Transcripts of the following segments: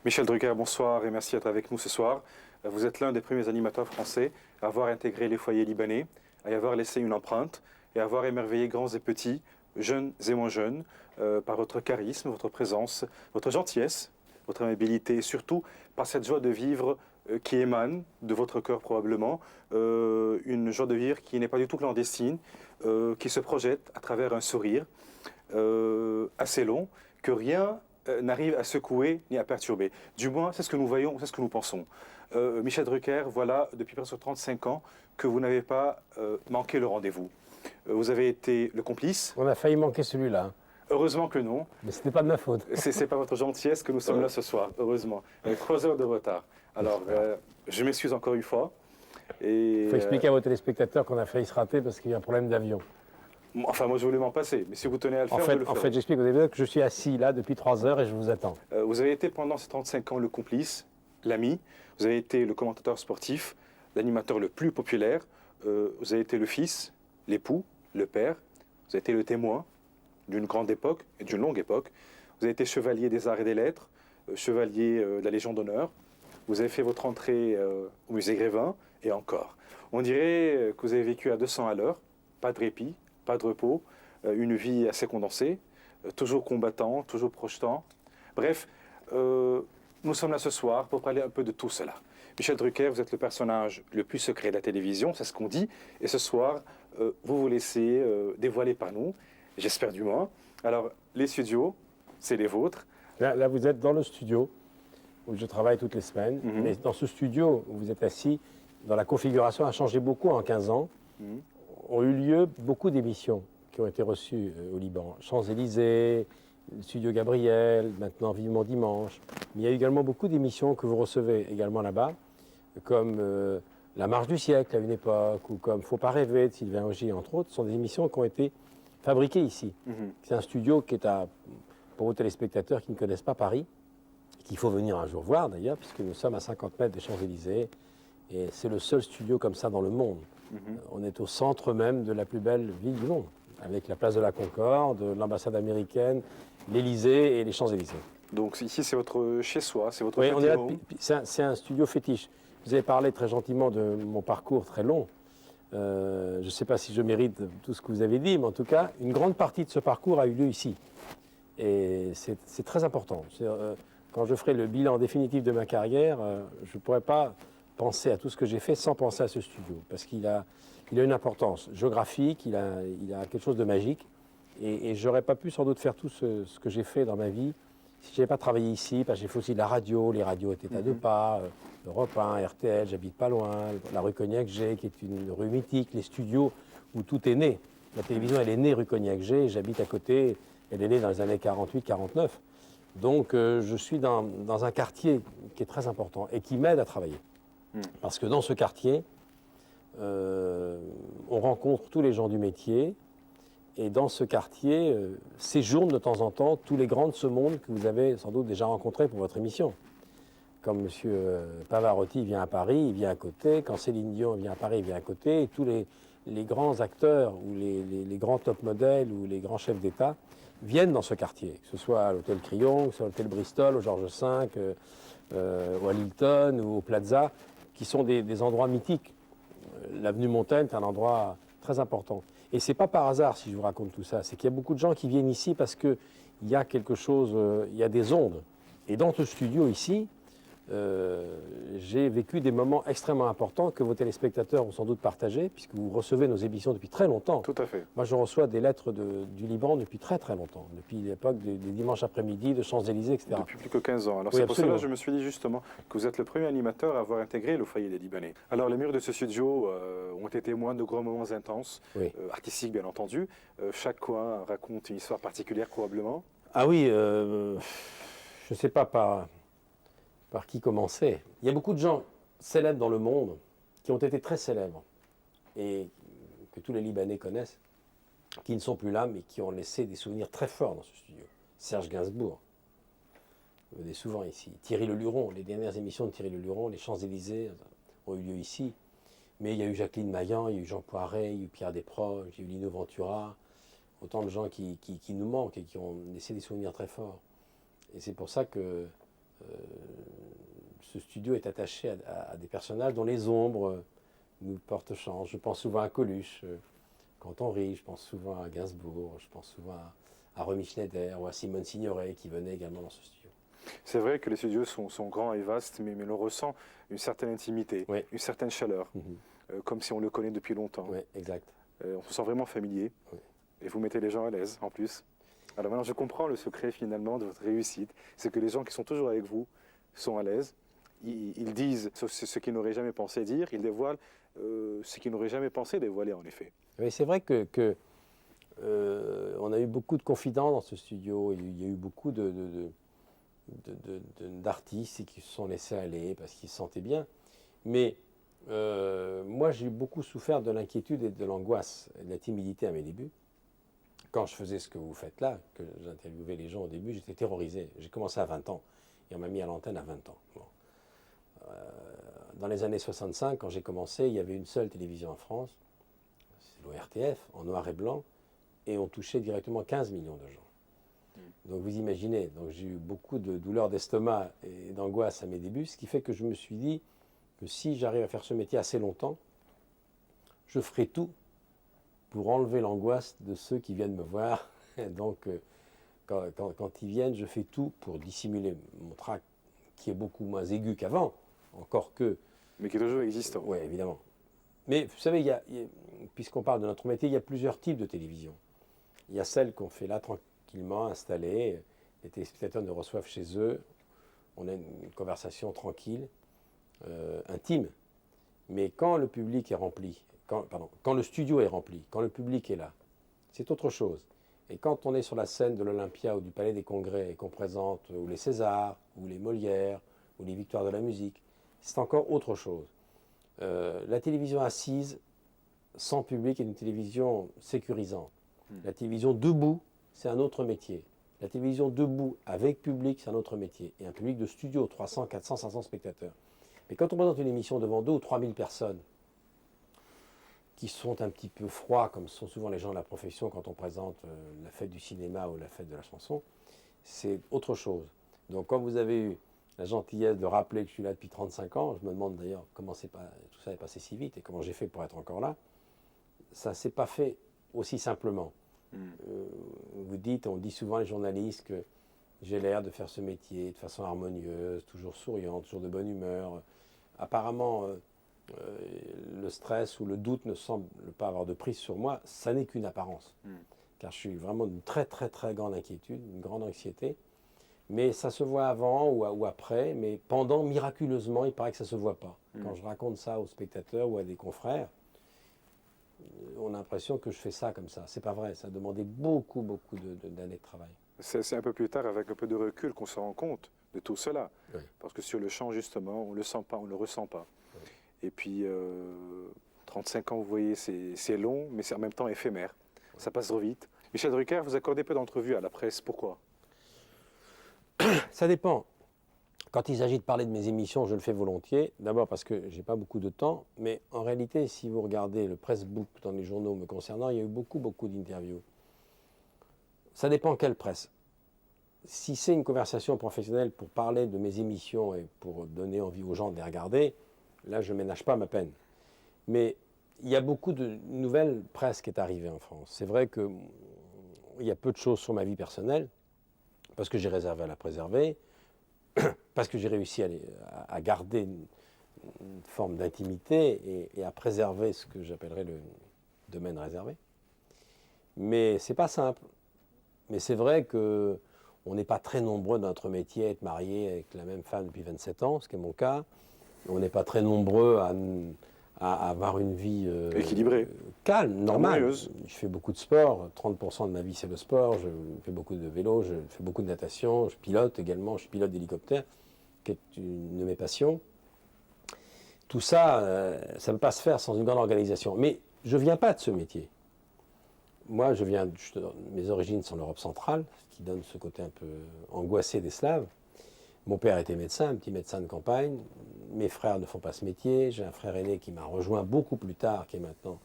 Michel Drucker, bonsoir et merci d'être avec nous ce soir. Vous êtes l'un des premiers animateurs français à avoir intégré les foyers libanais, à y avoir laissé une empreinte et à avoir émerveillé grands et petits, jeunes et moins jeunes, par votre charisme, votre présence, votre gentillesse, votre amabilité et surtout par cette joie de vivre qui émane de votre cœur probablement, une joie de vivre qui n'est pas du tout clandestine, qui se projette à travers un sourire assez long, que rien n'arrive à secouer ni à perturber. Du moins, c'est ce que nous voyons, c'est ce que nous pensons. Michel Drucker, voilà depuis presque 35 ans que vous n'avez pas manqué le rendez-vous. Vous avez été le complice. On a failli manquer celui-là. Heureusement que non. Mais ce n'était pas de ma faute. C'est pas votre gentillesse que nous sommes là ce soir, heureusement. Avec 3 heures de retard. Alors, je m'excuse encore une fois. Il faut expliquer à vos téléspectateurs qu'on a failli se rater parce qu'il y a un problème d'avion. Enfin, moi, je voulais m'en passer. Mais si vous tenez à le faire, je le ferai. En fait, j'explique aux téléspectateurs que je suis assis là depuis 3 heures et je vous attends. Vous avez été pendant ces 35 ans le complice, l'ami. Vous avez été le commentateur sportif, l'animateur le plus populaire. Vous avez été le fils, l'époux, le père. Vous avez été le témoin d'une grande époque et d'une longue époque. Vous avez été chevalier des arts et des lettres, chevalier de la Légion d'honneur. Vous avez fait votre entrée au musée Grévin et encore. On dirait que vous avez vécu à 200 à l'heure, pas de répit, pas de repos, une vie assez condensée, toujours combattant, toujours projetant. Bref, nous sommes là ce soir pour parler un peu de tout cela. Michel Drucker, vous êtes le personnage le plus secret de la télévision, c'est ce qu'on dit. Et ce soir, vous vous laissez dévoiler par nous, j'espère du moins. Alors, les studios, c'est les vôtres. Là, vous êtes dans le studio où je travaille toutes les semaines. Mais dans ce studio où vous êtes assis, dans la configuration a changé beaucoup en 15 ans. Ont eu lieu beaucoup d'émissions qui ont été reçues au Liban. Champs-Élysées, Studio Gabriel, maintenant Vivement Dimanche. Mais il y a également beaucoup d'émissions que vous recevez également là-bas, comme La Marche du siècle à une époque, ou comme Faut pas rêver de Sylvain Augier, entre autres. Ce sont des émissions qui ont été fabriquées ici. C'est un studio qui est pour vos téléspectateurs qui ne connaissent pas Paris, qu'il faut venir un jour voir d'ailleurs, puisque nous sommes à 50 mètres des Champs-Élysées. Et c'est le seul studio comme ça dans le monde. On est au centre même de la plus belle ville du monde, avec la place de la Concorde, l'ambassade américaine, l'Élysée et les Champs-Élysées. Donc ici, c'est votre chez-soi, c'est votre Oui, on est là, c'est un studio fétiche. Vous avez parlé très gentiment de mon parcours très long. Je ne sais pas si je mérite tout ce que vous avez dit, mais en tout cas, une grande partie de ce parcours a eu lieu ici. Et c'est très important. Quand je ferai le bilan définitif de ma carrière, je ne pourrai pas penser à tout ce que j'ai fait sans penser à ce studio, parce qu'il a une importance géographique, il a quelque chose de magique, et je n'aurais pas pu sans doute faire tout ce que j'ai fait dans ma vie si je n'avais pas travaillé ici, parce que j'ai fait aussi de la radio, les radios étaient à 2 pas, Europe 1, RTL, j'habite pas loin, la rue Cognac-G, qui est une rue mythique, les studios où tout est né. La télévision, elle est née rue Cognac-G, j'habite à côté, elle est née dans les années 48-49. Donc je suis dans un quartier qui est très important et qui m'aide à travailler. Parce que dans ce quartier, on rencontre tous les gens du métier, et dans ce quartier séjournent de temps en temps tous les grands de ce monde que vous avez sans doute déjà rencontrés pour votre émission. Comme M. Pavarotti vient à Paris, il vient à côté. Quand Céline Dion vient à Paris, il vient à côté. Et tous les grands acteurs, ou les grands top modèles, ou les grands chefs d'État viennent dans ce quartier, que ce soit à l'hôtel Crillon, que ce soit à l'hôtel Bristol, au Georges V, au Hilton ou au Plaza, qui sont des endroits mythiques. L'avenue Montaigne est un endroit très important. Et ce n'est pas par hasard si je vous raconte tout ça, c'est qu'il y a beaucoup de gens qui viennent ici parce qu'il y a quelque chose, il y a des ondes. Et dans ce studio ici, j'ai vécu des moments extrêmement importants que vos téléspectateurs ont sans doute partagés, puisque vous recevez nos émissions depuis très longtemps. Tout à fait. Moi, je reçois des lettres du Liban depuis très très longtemps, depuis l'époque des dimanches après-midi, de Champs-Élysées, etc. Depuis plus que 15 ans. Alors oui, c'est pour cela absolument. que je me suis dit justement que vous êtes le premier animateur à avoir intégré le foyer des Libanais. Alors les murs de ce studio ont été témoins de grands moments intenses, Oui. Artistiques bien entendu. Chaque coin raconte une histoire particulière probablement. Ah oui, je ne sais pas par qui commencer. Il y a beaucoup de gens célèbres dans le monde qui ont été très célèbres et que tous les Libanais connaissent, qui ne sont plus là, mais qui ont laissé des souvenirs très forts dans ce studio. Serge Gainsbourg venait souvent ici. Thierry Leluron, les dernières émissions de Thierry Leluron, les Champs-Élysées ont eu lieu ici. Mais il y a eu Jacqueline Maillan, il y a eu Jean Poiret, il y a eu Pierre Desproges, il y a eu Lino Ventura. Autant de gens qui nous manquent et qui ont laissé des souvenirs très forts. Et c'est pour ça que ce studio est attaché à des personnages dont les ombres nous portent chance. Je pense souvent à Coluche, quand on rit, je pense souvent à Gainsbourg, je pense souvent à Romy Schneider ou à Simone Signoret qui venait également dans ce studio. C'est vrai que les studios sont grands et vastes, mais l'on ressent une certaine intimité, Oui. une certaine chaleur, comme si on le connaît depuis longtemps. Oui, exact. On se sent vraiment familier, Oui. et vous mettez les gens à l'aise en plus. Alors maintenant, je comprends le secret finalement de votre réussite, c'est que les gens qui sont toujours avec vous sont à l'aise, ils disent ce qu'ils n'auraient jamais pensé dire, ils dévoilent ce qu'ils n'auraient jamais pensé dévoiler en effet. Oui, c'est vrai on a eu beaucoup de confidents dans ce studio, il y a eu beaucoup d'artistes qui se sont laissés aller parce qu'ils se sentaient bien. Mais moi, j'ai beaucoup souffert de l'inquiétude et de l'angoisse et de la timidité à mes débuts. Quand je faisais ce que vous faites là, que j'interviewais les gens au début, j'étais terrorisé. J'ai commencé à 20 ans et on m'a mis à l'antenne à 20 ans. Bon. Dans les années 65, quand j'ai commencé, il y avait une seule télévision en France, c'est l'ORTF, en noir et blanc, et on touchait directement 15 millions de gens. Donc vous imaginez, donc j'ai eu beaucoup de douleurs d'estomac et d'angoisse à mes débuts, ce qui fait que je me suis dit que si j'arrive à faire ce métier assez longtemps, je ferai tout pour enlever l'angoisse de ceux qui viennent me voir. Donc quand ils viennent, je fais tout pour dissimuler mon trac qui est beaucoup moins aigu qu'avant, encore que... Mais qui est toujours existant. Oui, évidemment. Mais vous savez, puisqu'on parle de notre métier, il y a plusieurs types de télévision. Il y a celles qu'on fait là tranquillement, installées, les téléspectateurs nous reçoivent chez eux, on a une conversation tranquille, intime. Mais quand le public est rempli, quand le studio est rempli, quand le public est là, c'est autre chose. Et quand on est sur la scène de l'Olympia ou du Palais des Congrès et qu'on présente ou les Césars, ou les Molières, ou les Victoires de la musique, c'est encore autre chose. La télévision assise, sans public, est une télévision sécurisante. La télévision debout, c'est un autre métier. La télévision debout avec public, c'est un autre métier. Et un public de studio, 300, 400, 500 spectateurs. Mais quand on présente une émission devant 2 ou 3 000 personnes, qui sont un petit peu froids, comme sont souvent les gens de la profession quand on présente la fête du cinéma ou la fête de la chanson, c'est autre chose. Donc quand vous avez eu la gentillesse de rappeler que je suis là depuis 35 ans, je me demande d'ailleurs comment tout ça est passé si vite et comment j'ai fait pour être encore là, ça ne s'est pas fait aussi simplement. Vous dites, on dit souvent les journalistes que j'ai l'air de faire ce métier de façon harmonieuse, toujours souriant, toujours de bonne humeur. Apparemment, le stress ou le doute ne semble pas avoir de prise sur moi, ça n'est qu'une apparence. Car je suis vraiment d'une très très très grande inquiétude, une grande anxiété. Mais ça se voit avant ou après, mais pendant, miraculeusement, il paraît que ça ne se voit pas. Quand je raconte ça aux spectateurs ou à des confrères, on a l'impression que je fais ça comme ça. C'est pas vrai, ça a demandé beaucoup d'années de travail. C'est un peu plus tard, avec un peu de recul, qu'on se rend compte de tout cela. Oui. Parce que sur le champ, justement, on ne le sent pas, on ne le ressent pas. Oui. Et puis, 35 ans, vous voyez, c'est long, mais c'est en même temps éphémère. Oui. Ça passe trop vite. Michel Drucker, vous accordez peu d'entrevues à la presse. Pourquoi ? Ça dépend. Quand il s'agit de parler de mes émissions, je le fais volontiers. D'abord parce que je n'ai pas beaucoup de temps, mais en réalité, si vous regardez le pressbook dans les journaux me concernant, il y a eu beaucoup d'interviews. Ça dépend quelle presse. Si c'est une conversation professionnelle pour parler de mes émissions et pour donner envie aux gens de les regarder, là, je ne ménage pas ma peine. Mais il y a beaucoup de nouvelles presse qui est arrivée en France. C'est vrai qu'il y a peu de choses sur ma vie personnelle, parce que j'ai réservé à la préserver, parce que j'ai réussi à garder une forme d'intimité et à préserver ce que j'appellerais le domaine réservé. Mais c'est pas simple. Mais c'est vrai qu'on n'est pas très nombreux dans notre métier à être mariés avec la même femme depuis 27 ans, ce qui est mon cas. On n'est pas très nombreux à avoir une vie équilibrée, calme, normale. Harmonieuse. Je fais beaucoup de sport, 30% de ma vie c'est le sport, je fais beaucoup de vélo, je fais beaucoup de natation, je pilote également, je pilote d'hélicoptère, qui est une de mes passions. Tout ça, ça ne peut pas se faire sans une grande organisation. Mais je ne viens pas de ce métier. Moi, mes origines sont l'Europe centrale, ce qui donne ce côté un peu angoissé des Slaves. Mon père était médecin, un petit médecin de campagne. Mes frères ne font pas ce métier. J'ai un frère aîné qui m'a rejoint beaucoup plus tard, qui est maintenant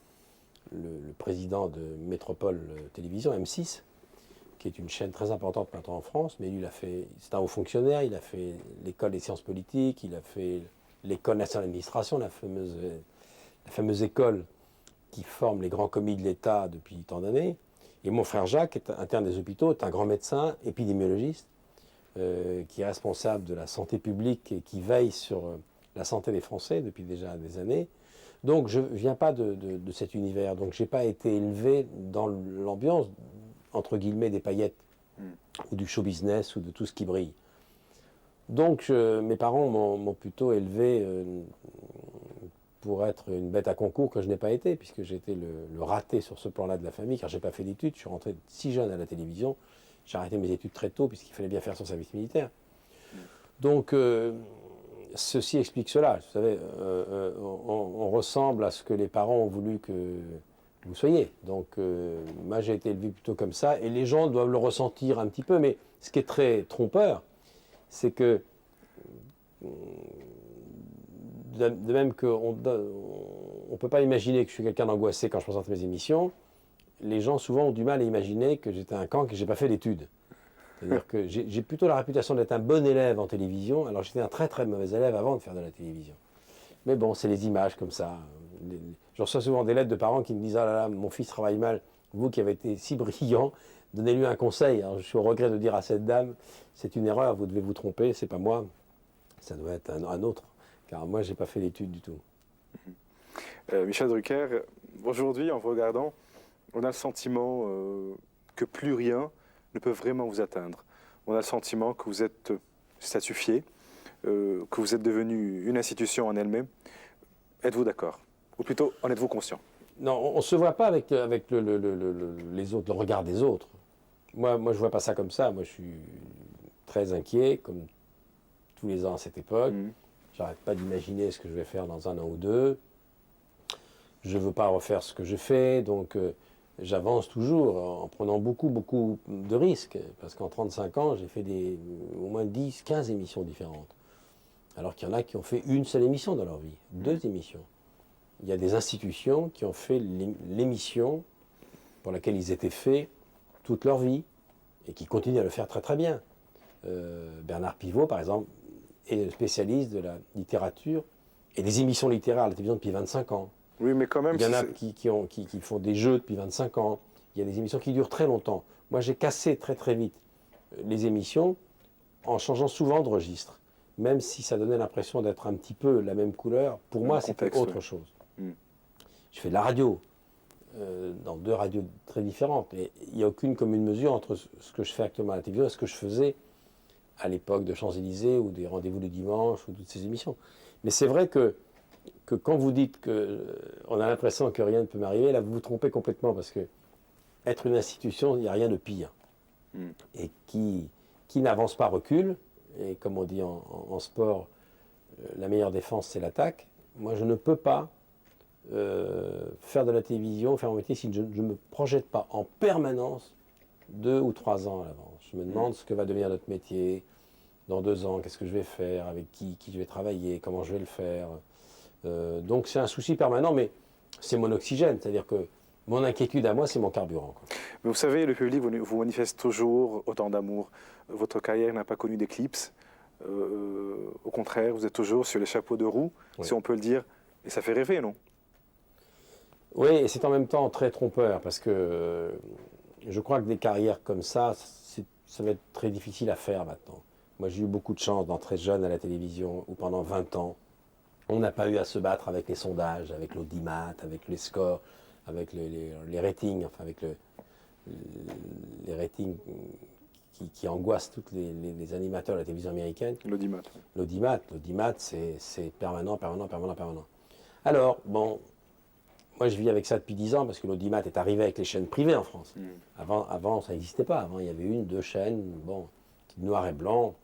le président de Métropole Télévision, M6, qui est une chaîne très importante maintenant en France, mais lui, c'est un haut fonctionnaire, il a fait l'école des sciences politiques, il a fait l'école nationale d'administration, la fameuse école qui forme les grands commis de l'État depuis tant d'années. Et mon frère Jacques, est interne des hôpitaux, est un grand médecin, épidémiologiste, qui est responsable de la santé publique et qui veille sur la santé des Français depuis déjà des années. Donc je ne viens pas de cet univers, donc je n'ai pas été élevé dans l'ambiance, entre guillemets, des paillettes, ou du show business, ou de tout ce qui brille. Donc mes parents m'ont plutôt élevé pour être une bête à concours que je n'ai pas été, puisque j'étais le raté sur ce plan-là de la famille, car je n'ai pas fait d'études, je suis rentré si jeune à la télévision, j'ai arrêté mes études très tôt, puisqu'il fallait bien faire son service militaire. Donc ceci explique cela. Vous savez, on ressemble à ce que les parents ont voulu que vous soyez. Donc moi j'ai été élevé plutôt comme ça, et les gens doivent le ressentir un petit peu, mais ce qui est très trompeur, c'est que de même qu'on ne peut pas imaginer que je suis quelqu'un d'angoissé quand je présente mes émissions, les gens souvent ont du mal à imaginer que j'étais un cancre et que je n'ai pas fait d'études. C'est-à-dire que j'ai plutôt la réputation d'être un bon élève en télévision, alors j'étais un très très mauvais élève avant de faire de la télévision. Mais bon, c'est les images comme ça. Je reçois souvent des lettres de parents qui me disent « Ah là là, mon fils travaille mal, vous qui avez été si brillant, donnez-lui un conseil. » Alors je suis au regret de dire à cette dame « C'est une erreur, vous devez vous tromper, c'est pas moi, ça doit être un autre. » Car moi, je n'ai pas fait d'études du tout. Michel Drucker, aujourd'hui, en vous regardant, on a le sentiment que plus rien ne peut vraiment vous atteindre. On a le sentiment que vous êtes statifié, que vous êtes devenu une institution en elle-même. Êtes-vous d'accord? Ou plutôt, en êtes-vous conscient? Non, on ne se voit pas avec les autres, le regard des autres. Moi, je ne vois pas ça comme ça. Moi, je suis très inquiet, comme tous les ans à cette époque. J'arrête pas d'imaginer ce que je vais faire dans un an ou deux. Je ne veux pas refaire ce que je fais, donc j'avance toujours en prenant beaucoup de risques. Parce qu'en 35 ans, j'ai fait au moins 10, 15 émissions différentes. Alors qu'il y en a qui ont fait une seule émission dans leur vie, 2 émissions. Il y a des institutions qui ont fait l'émission pour laquelle ils étaient faits toute leur vie et qui continuent à le faire très très bien. Bernard Pivot, par exemple, est spécialiste de la littérature et des émissions littéraires à la télévision depuis 25 ans. Oui, mais quand même... Il y en a qui font des jeux depuis 25 ans. Il y a des émissions qui durent très longtemps. Moi, j'ai cassé très très vite les émissions en changeant souvent de registre. Même si ça donnait l'impression d'être un petit peu la même couleur, pour moi, c'était autre chose. Je fais de la radio, dans 2 radios très différentes. Et il n'y a aucune commune mesure entre ce que je fais actuellement à la télévision et ce que je faisais à l'époque de Champs-Élysées ou des Rendez-vous le dimanche ou toutes ces émissions. Mais c'est vrai que quand vous dites qu'on a l'impression que rien ne peut m'arriver, là vous vous trompez complètement, parce que être une institution, il n'y a rien de pire. Et qui n'avance pas recule, et comme on dit en sport, la meilleure défense c'est l'attaque. Moi je ne peux pas faire de la télévision, faire mon métier si je ne me projette pas en permanence 2 ou 3 ans à l'avance. Je me demande ce que va devenir notre métier dans 2 ans, qu'est-ce que je vais faire, avec qui je vais travailler, comment je vais le faire. Donc c'est un souci permanent, mais c'est mon oxygène, c'est-à-dire que mon inquiétude à moi, c'est mon carburant. Mais vous savez, le public vous manifeste toujours autant d'amour. Votre carrière n'a pas connu d'éclipse. Au contraire, vous êtes toujours sur les chapeaux de roue, si on peut le dire, et ça fait rêver, non? Oui, et c'est en même temps très trompeur, parce que je crois que des carrières comme ça va être très difficile à faire maintenant. Moi, j'ai eu beaucoup de chance d'entrer jeune à la télévision, où pendant 20 ans, on n'a pas eu à se battre avec les sondages, avec l'audimat, avec les scores, avec les ratings, enfin avec les ratings qui angoissent tous les animateurs de la télévision américaine. L'audimat. L'audimat, c'est permanent. Alors, bon, moi je vis avec ça depuis 10 ans, parce que l'audimat est arrivé avec les chaînes privées en France. Avant, ça n'existait pas. Avant, il y avait 1, 2 chaînes, bon, noir et blanc.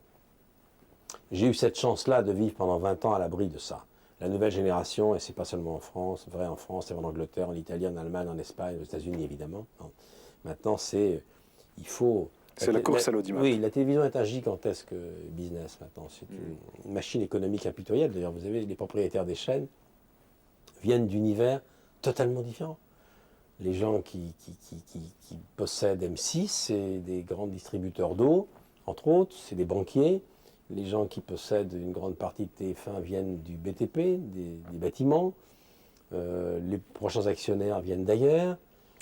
J'ai eu cette chance-là de vivre pendant 20 ans à l'abri de ça. La nouvelle génération, et c'est pas seulement en France, vrai en France, c'est en Angleterre, en Italie, en Allemagne, en Espagne, aux États-Unis évidemment. Non. Maintenant, il faut... C'est la course à l'audimat. Oui, la télévision est un gigantesque business maintenant. C'est une machine économique impitoyable. D'ailleurs, vous avez les propriétaires des chaînes viennent d'univers totalement différents. Les gens qui possèdent M6, c'est des grands distributeurs d'eau, entre autres, c'est des banquiers. Les gens qui possèdent une grande partie de TF1 viennent du BTP, des bâtiments. Les prochains actionnaires viennent d'ailleurs.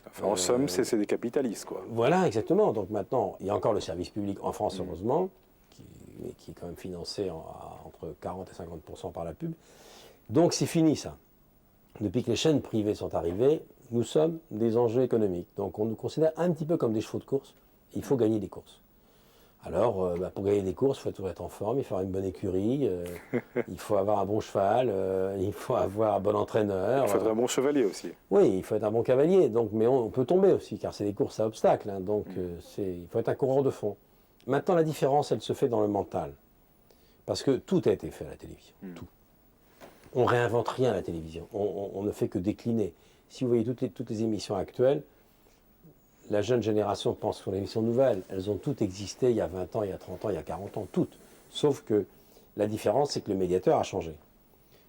Enfin, en somme, c'est des capitalistes, quoi. Voilà, exactement. Donc maintenant, il y a encore le service public en France, heureusement, qui est quand même financé entre 40 et 50% par la pub. Donc c'est fini ça. Depuis que les chaînes privées sont arrivées, nous sommes des enjeux économiques. Donc on nous considère un petit peu comme des chevaux de course. Il faut gagner des courses. Alors, pour gagner des courses, il faut toujours être en forme, il faut avoir une bonne écurie, il faut avoir un bon cheval, il faut avoir un bon entraîneur. Il faudrait un bon chevalier aussi. Oui, il faut être un bon cavalier, donc, mais on peut tomber aussi, car c'est des courses à obstacles. Hein, donc, il faut être un coureur de fond. Maintenant, la différence, elle se fait dans le mental. Parce que tout a été fait à la télévision. Tout. On ne réinvente rien à la télévision. On ne fait que décliner. Si vous voyez toutes les émissions actuelles, la jeune génération pense sur les émissions nouvelles. Elles ont toutes existé il y a 20 ans, il y a 30 ans, il y a 40 ans, toutes. Sauf que la différence, c'est que le médiateur a changé.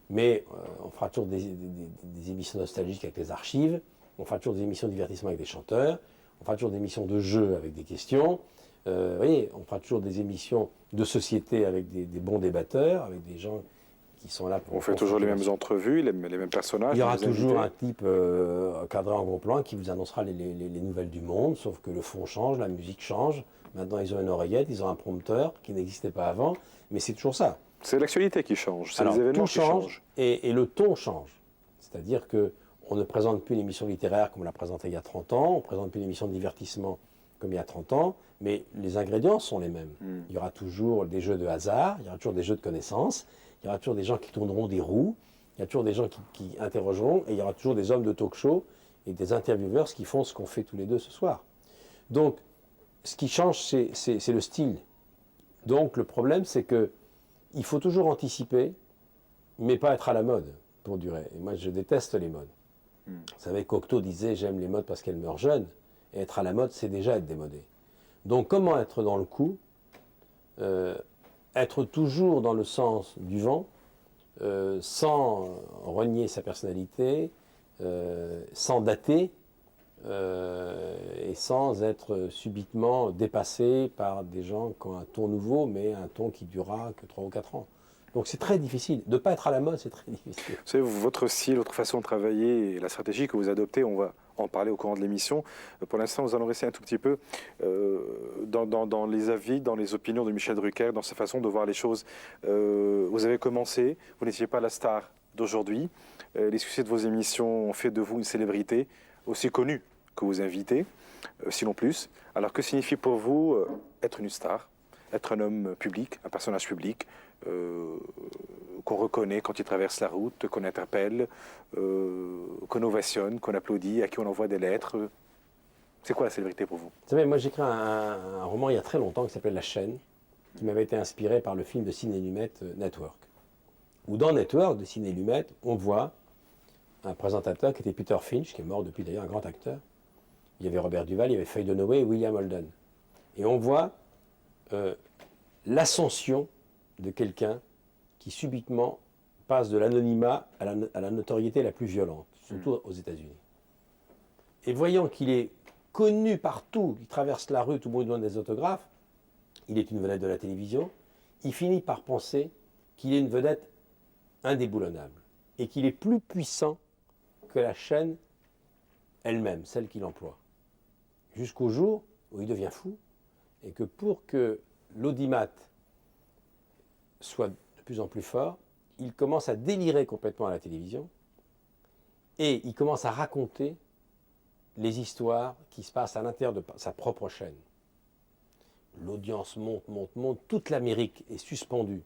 Mais on fera toujours des émissions nostalgiques avec les archives, on fera toujours des émissions de divertissement avec des chanteurs, on fera toujours des émissions de jeux avec des questions, vous voyez, on fera toujours des émissions de société avec des bons débatteurs, avec des gens qui sont là pour... On fait toujours les mêmes entrevues, les mêmes personnages. Il y aura toujours un type cadré en gros plan qui vous annoncera les nouvelles du monde, sauf que le fond change, la musique change. Maintenant, ils ont une oreillette, ils ont un prompteur qui n'existait pas avant, mais c'est toujours ça. C'est l'actualité qui change, c'est Alors, les événements tout qui changent. Et le ton change. C'est-à-dire qu'on ne présente plus une émission littéraire comme on l'a présentée il y a 30 ans, on ne présente plus une émission de divertissement comme il y a 30 ans, mais les ingrédients sont les mêmes. Il y aura toujours des jeux de hasard, il y aura toujours des jeux de connaissances, il y aura toujours des gens qui tourneront des roues, il y a toujours des gens qui interrogeront, et il y aura toujours des hommes de talk-show et des intervieweurs qui font ce qu'on fait tous les deux ce soir. Donc, ce qui change, c'est le style. Donc, le problème, c'est que il faut toujours anticiper, mais pas être à la mode pour durer. Et moi, je déteste les modes. Vous savez, Cocteau disait « j'aime les modes parce qu'elles meurent jeunes », et être à la mode, c'est déjà être démodé. Donc, comment être dans le coup, être toujours dans le sens du vent, sans renier sa personnalité, sans dater, et sans être subitement dépassé par des gens qui ont un ton nouveau, mais un ton qui durera que 3 ou 4 ans. Donc c'est très difficile. De ne pas être à la mode, c'est très difficile. Vous savez, votre style, votre façon de travailler et la stratégie que vous adoptez, on va en parler au courant de l'émission. Pour l'instant, nous allons rester un tout petit peu dans les avis, dans les opinions de Michel Drucker, dans sa façon de voir les choses. Vous avez commencé, vous n'étiez pas la star d'aujourd'hui. Les succès de vos émissions ont fait de vous une célébrité aussi connue que vos invités, sinon plus. Alors que signifie pour vous être une star, être un homme public, un personnage public, qu'on reconnaît quand il traverse la route, qu'on interpelle, qu'on ovationne, qu'on applaudit, à qui on envoie des lettres? C'est quoi la célébrité pour vous? Vous savez, moi j'ai écrit un roman il y a très longtemps qui s'appelle La Chaîne, qui m'avait été inspiré par le film de Sidney Lumet, Network. Où dans Network de Sidney Lumet, on voit un présentateur qui était Peter Finch, qui est mort depuis d'ailleurs, un grand acteur. Il y avait Robert Duval, il y avait Faye Dunaway et William Holden. Et on voit l'ascension de quelqu'un qui subitement passe de l'anonymat à la notoriété la plus violente, surtout aux États-Unis. Et voyant qu'il est connu partout, il traverse la rue, tout le monde lui donne des autographes, il est une vedette de la télévision, il finit par penser qu'il est une vedette indéboulonnable et qu'il est plus puissant que la chaîne elle-même, celle qu'il emploie. Jusqu'au jour où il devient fou et que pour que l'audimat soit de plus en plus fort, il commence à délirer complètement à la télévision et il commence à raconter les histoires qui se passent à l'intérieur de sa propre chaîne. L'audience monte, monte, monte, toute l'Amérique est suspendue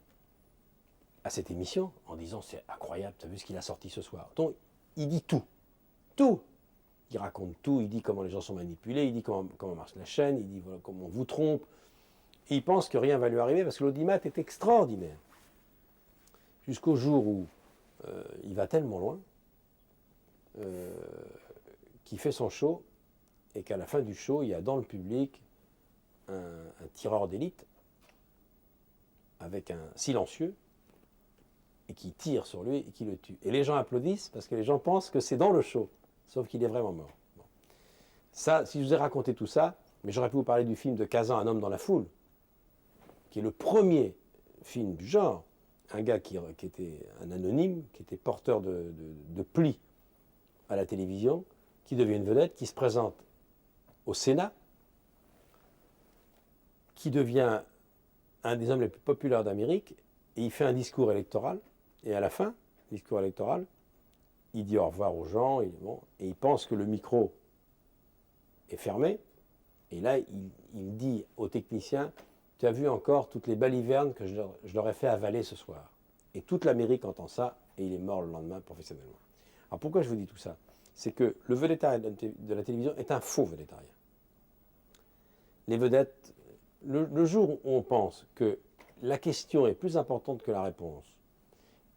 à cette émission en disant c'est incroyable, tu as vu ce qu'il a sorti ce soir. Donc il dit tout, tout. Il raconte tout, il dit comment les gens sont manipulés, il dit comment marche la chaîne, il dit voilà, comment on vous trompe. Et il pense que rien va lui arriver parce que l'audimat est extraordinaire. Jusqu'au jour où il va tellement loin qu'il fait son show et qu'à la fin du show, il y a dans le public un tireur d'élite avec un silencieux et qui tire sur lui et qui le tue. Et les gens applaudissent parce que les gens pensent que c'est dans le show, sauf qu'il est vraiment mort. Bon. Ça, si je vous ai raconté tout ça, mais j'aurais pu vous parler du film de Kazan, Un homme dans la foule, qui est le premier film du genre. Un gars qui était un anonyme, qui était porteur de plis à la télévision, qui devient une vedette, qui se présente au Sénat, qui devient un des hommes les plus populaires d'Amérique, et il fait un discours électoral, et à la fin, discours électoral, il dit au revoir aux gens, et il pense que le micro est fermé, et là, il dit aux techniciens, tu as vu encore toutes les balivernes que je leur ai fait avaler ce soir. Et toute l'Amérique entend ça, et il est mort le lendemain professionnellement. Alors pourquoi je vous dis tout ça? C'est que le vedettariat de la télévision est un faux vedettariat. Les vedettes, le jour où on pense que la question est plus importante que la réponse,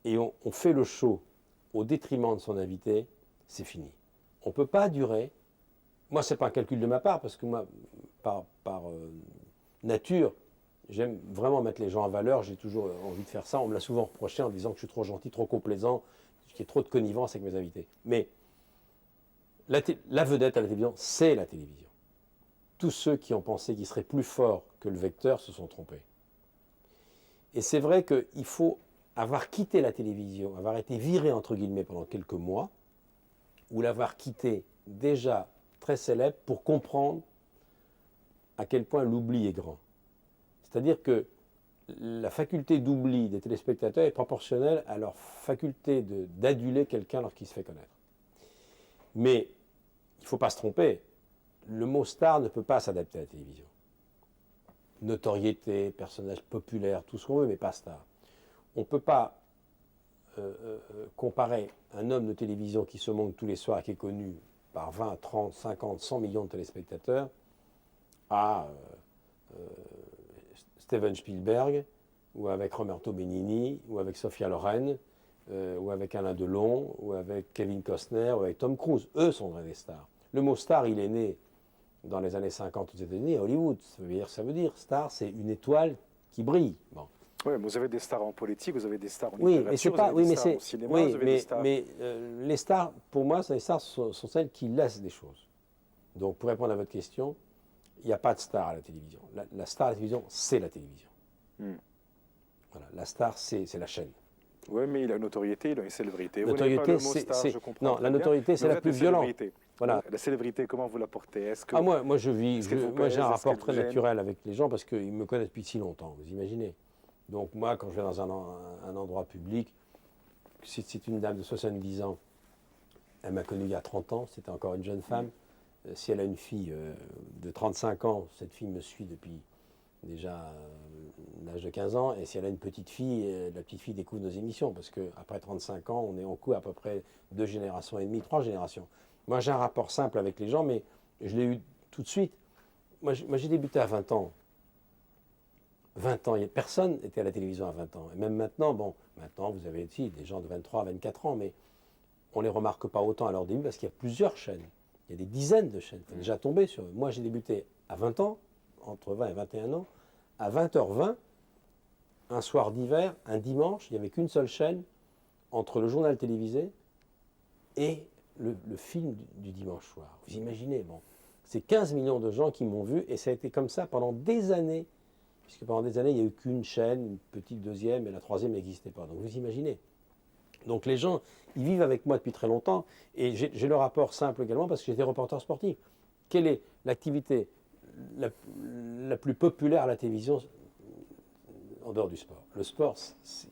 et on fait le show au détriment de son invité, c'est fini. On ne peut pas durer. Moi, ce n'est pas un calcul de ma part, parce que moi, par nature, j'aime vraiment mettre les gens en valeur, j'ai toujours envie de faire ça. On me l'a souvent reproché en disant que je suis trop gentil, trop complaisant, qu'il y a trop de connivence avec mes invités. Mais la vedette à la télévision, c'est la télévision. Tous ceux qui ont pensé qu'ils seraient plus forts que le vecteur se sont trompés. Et c'est vrai qu'il faut avoir quitté la télévision, avoir été viré entre guillemets pendant quelques mois, ou l'avoir quitté déjà très célèbre pour comprendre à quel point l'oubli est grand. C'est-à-dire que la faculté d'oubli des téléspectateurs est proportionnelle à leur faculté d'aduler quelqu'un lorsqu'il se fait connaître. Mais il ne faut pas se tromper, le mot star ne peut pas s'adapter à la télévision. Notoriété, personnage populaire, tout ce qu'on veut, mais pas star. On ne peut pas comparer un homme de télévision qui se montre tous les soirs et qui est connu par 20, 30, 50, 100 millions de téléspectateurs à Steven Spielberg, ou avec Roberto Benigni, ou avec Sophia Loren, ou avec Alain Delon, ou avec Kevin Costner, ou avec Tom Cruise. Eux sont des stars. Le mot star, il est né dans les années 50 aux États-Unis, à Hollywood. Ça veut dire star, c'est une étoile qui brille. Bon. Oui, vous avez des stars en politique, vous avez des stars en littérature, vous avez des stars au cinéma, vous avez des stars... Mais les stars, pour moi, les stars sont celles qui laissent des choses. Donc, pour répondre à votre question, il n'y a pas de star à la télévision. La star à la télévision, c'est la télévision. Voilà, la star, c'est la chaîne. Oui, mais il a une notoriété, il a une célébrité. Notoriété, non, la notoriété, c'est la plus violente. Voilà. La célébrité, comment vous la portez? Moi, j'ai un rapport très naturel avec les gens parce qu'ils me connaissent depuis si longtemps, vous imaginez. Donc moi, quand je vais dans un endroit public, si c'est une dame de 70 ans, elle m'a connu il y a 30 ans, c'était encore une jeune femme. Si elle a une fille de 35 ans, cette fille me suit depuis déjà l'âge de 15 ans. Et si elle a une petite fille, la petite fille découvre nos émissions, parce qu'après 35 ans, on est en couple à peu près 2 générations et demie, 3 générations. Moi, j'ai un rapport simple avec les gens, mais je l'ai eu tout de suite. Moi, j'ai débuté à 20 ans. 20 ans, personne n'était à la télévision à 20 ans. Et même maintenant, maintenant vous avez aussi des gens de 23 à 24 ans, mais on ne les remarque pas autant à leur début parce qu'il y a plusieurs chaînes. Il y a des dizaines de chaînes. Il faut déjà tomber sur eux. Moi, j'ai débuté à 20 ans, entre 20 et 21 ans, à 20h20, un soir d'hiver, un dimanche, il n'y avait qu'une seule chaîne entre le journal télévisé et le film du dimanche soir. Vous imaginez, c'est 15 millions de gens qui m'ont vu et ça a été comme ça pendant des années. Puisque pendant des années, il n'y a eu qu'une chaîne, une petite deuxième, et la troisième n'existait pas. Donc vous imaginez. Donc les gens, ils vivent avec moi depuis très longtemps, et j'ai le rapport simple également, parce que j'étais reporter sportif. Quelle est l'activité la plus populaire à la télévision en dehors du sport? Le sport,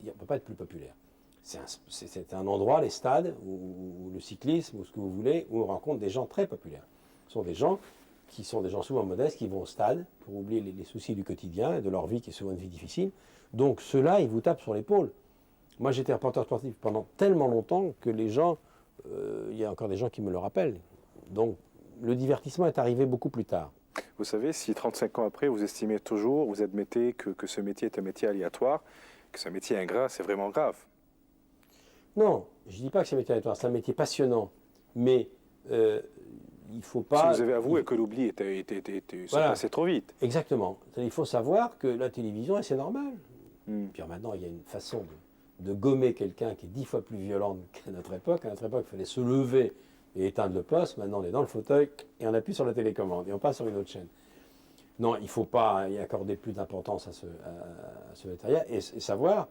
il ne peut pas être plus populaire. C'est un endroit, les stades, ou le cyclisme, ou ce que vous voulez, où on rencontre des gens très populaires. Ce sont des gens qui sont des gens souvent modestes, qui vont au stade pour oublier les soucis du quotidien et de leur vie qui est souvent une vie difficile. Donc ceux-là, ils vous tapent sur l'épaule. Moi, j'étais reporter sportif pendant tellement longtemps que les gens, il y a encore des gens qui me le rappellent. Donc le divertissement est arrivé beaucoup plus tard. Vous savez, si 35 ans après, vous estimez toujours, vous admettez que ce métier est un métier aléatoire, que c'est un métier ingrat, c'est vraiment grave. Non, je ne dis pas que c'est un métier aléatoire, c'est un métier passionnant. Mais il ne faut pas... Si vous avez avoué que l'oubli était passé trop vite. Exactement. Il faut savoir que la télévision, c'est normal. Puis maintenant, il y a une façon de gommer quelqu'un qui est 10 fois plus violente qu'à notre époque. À notre époque, il fallait se lever et éteindre le poste. Maintenant, on est dans le fauteuil et on appuie sur la télécommande et on passe sur une autre chaîne. Non, il ne faut pas y accorder plus d'importance à ce matériel et savoir.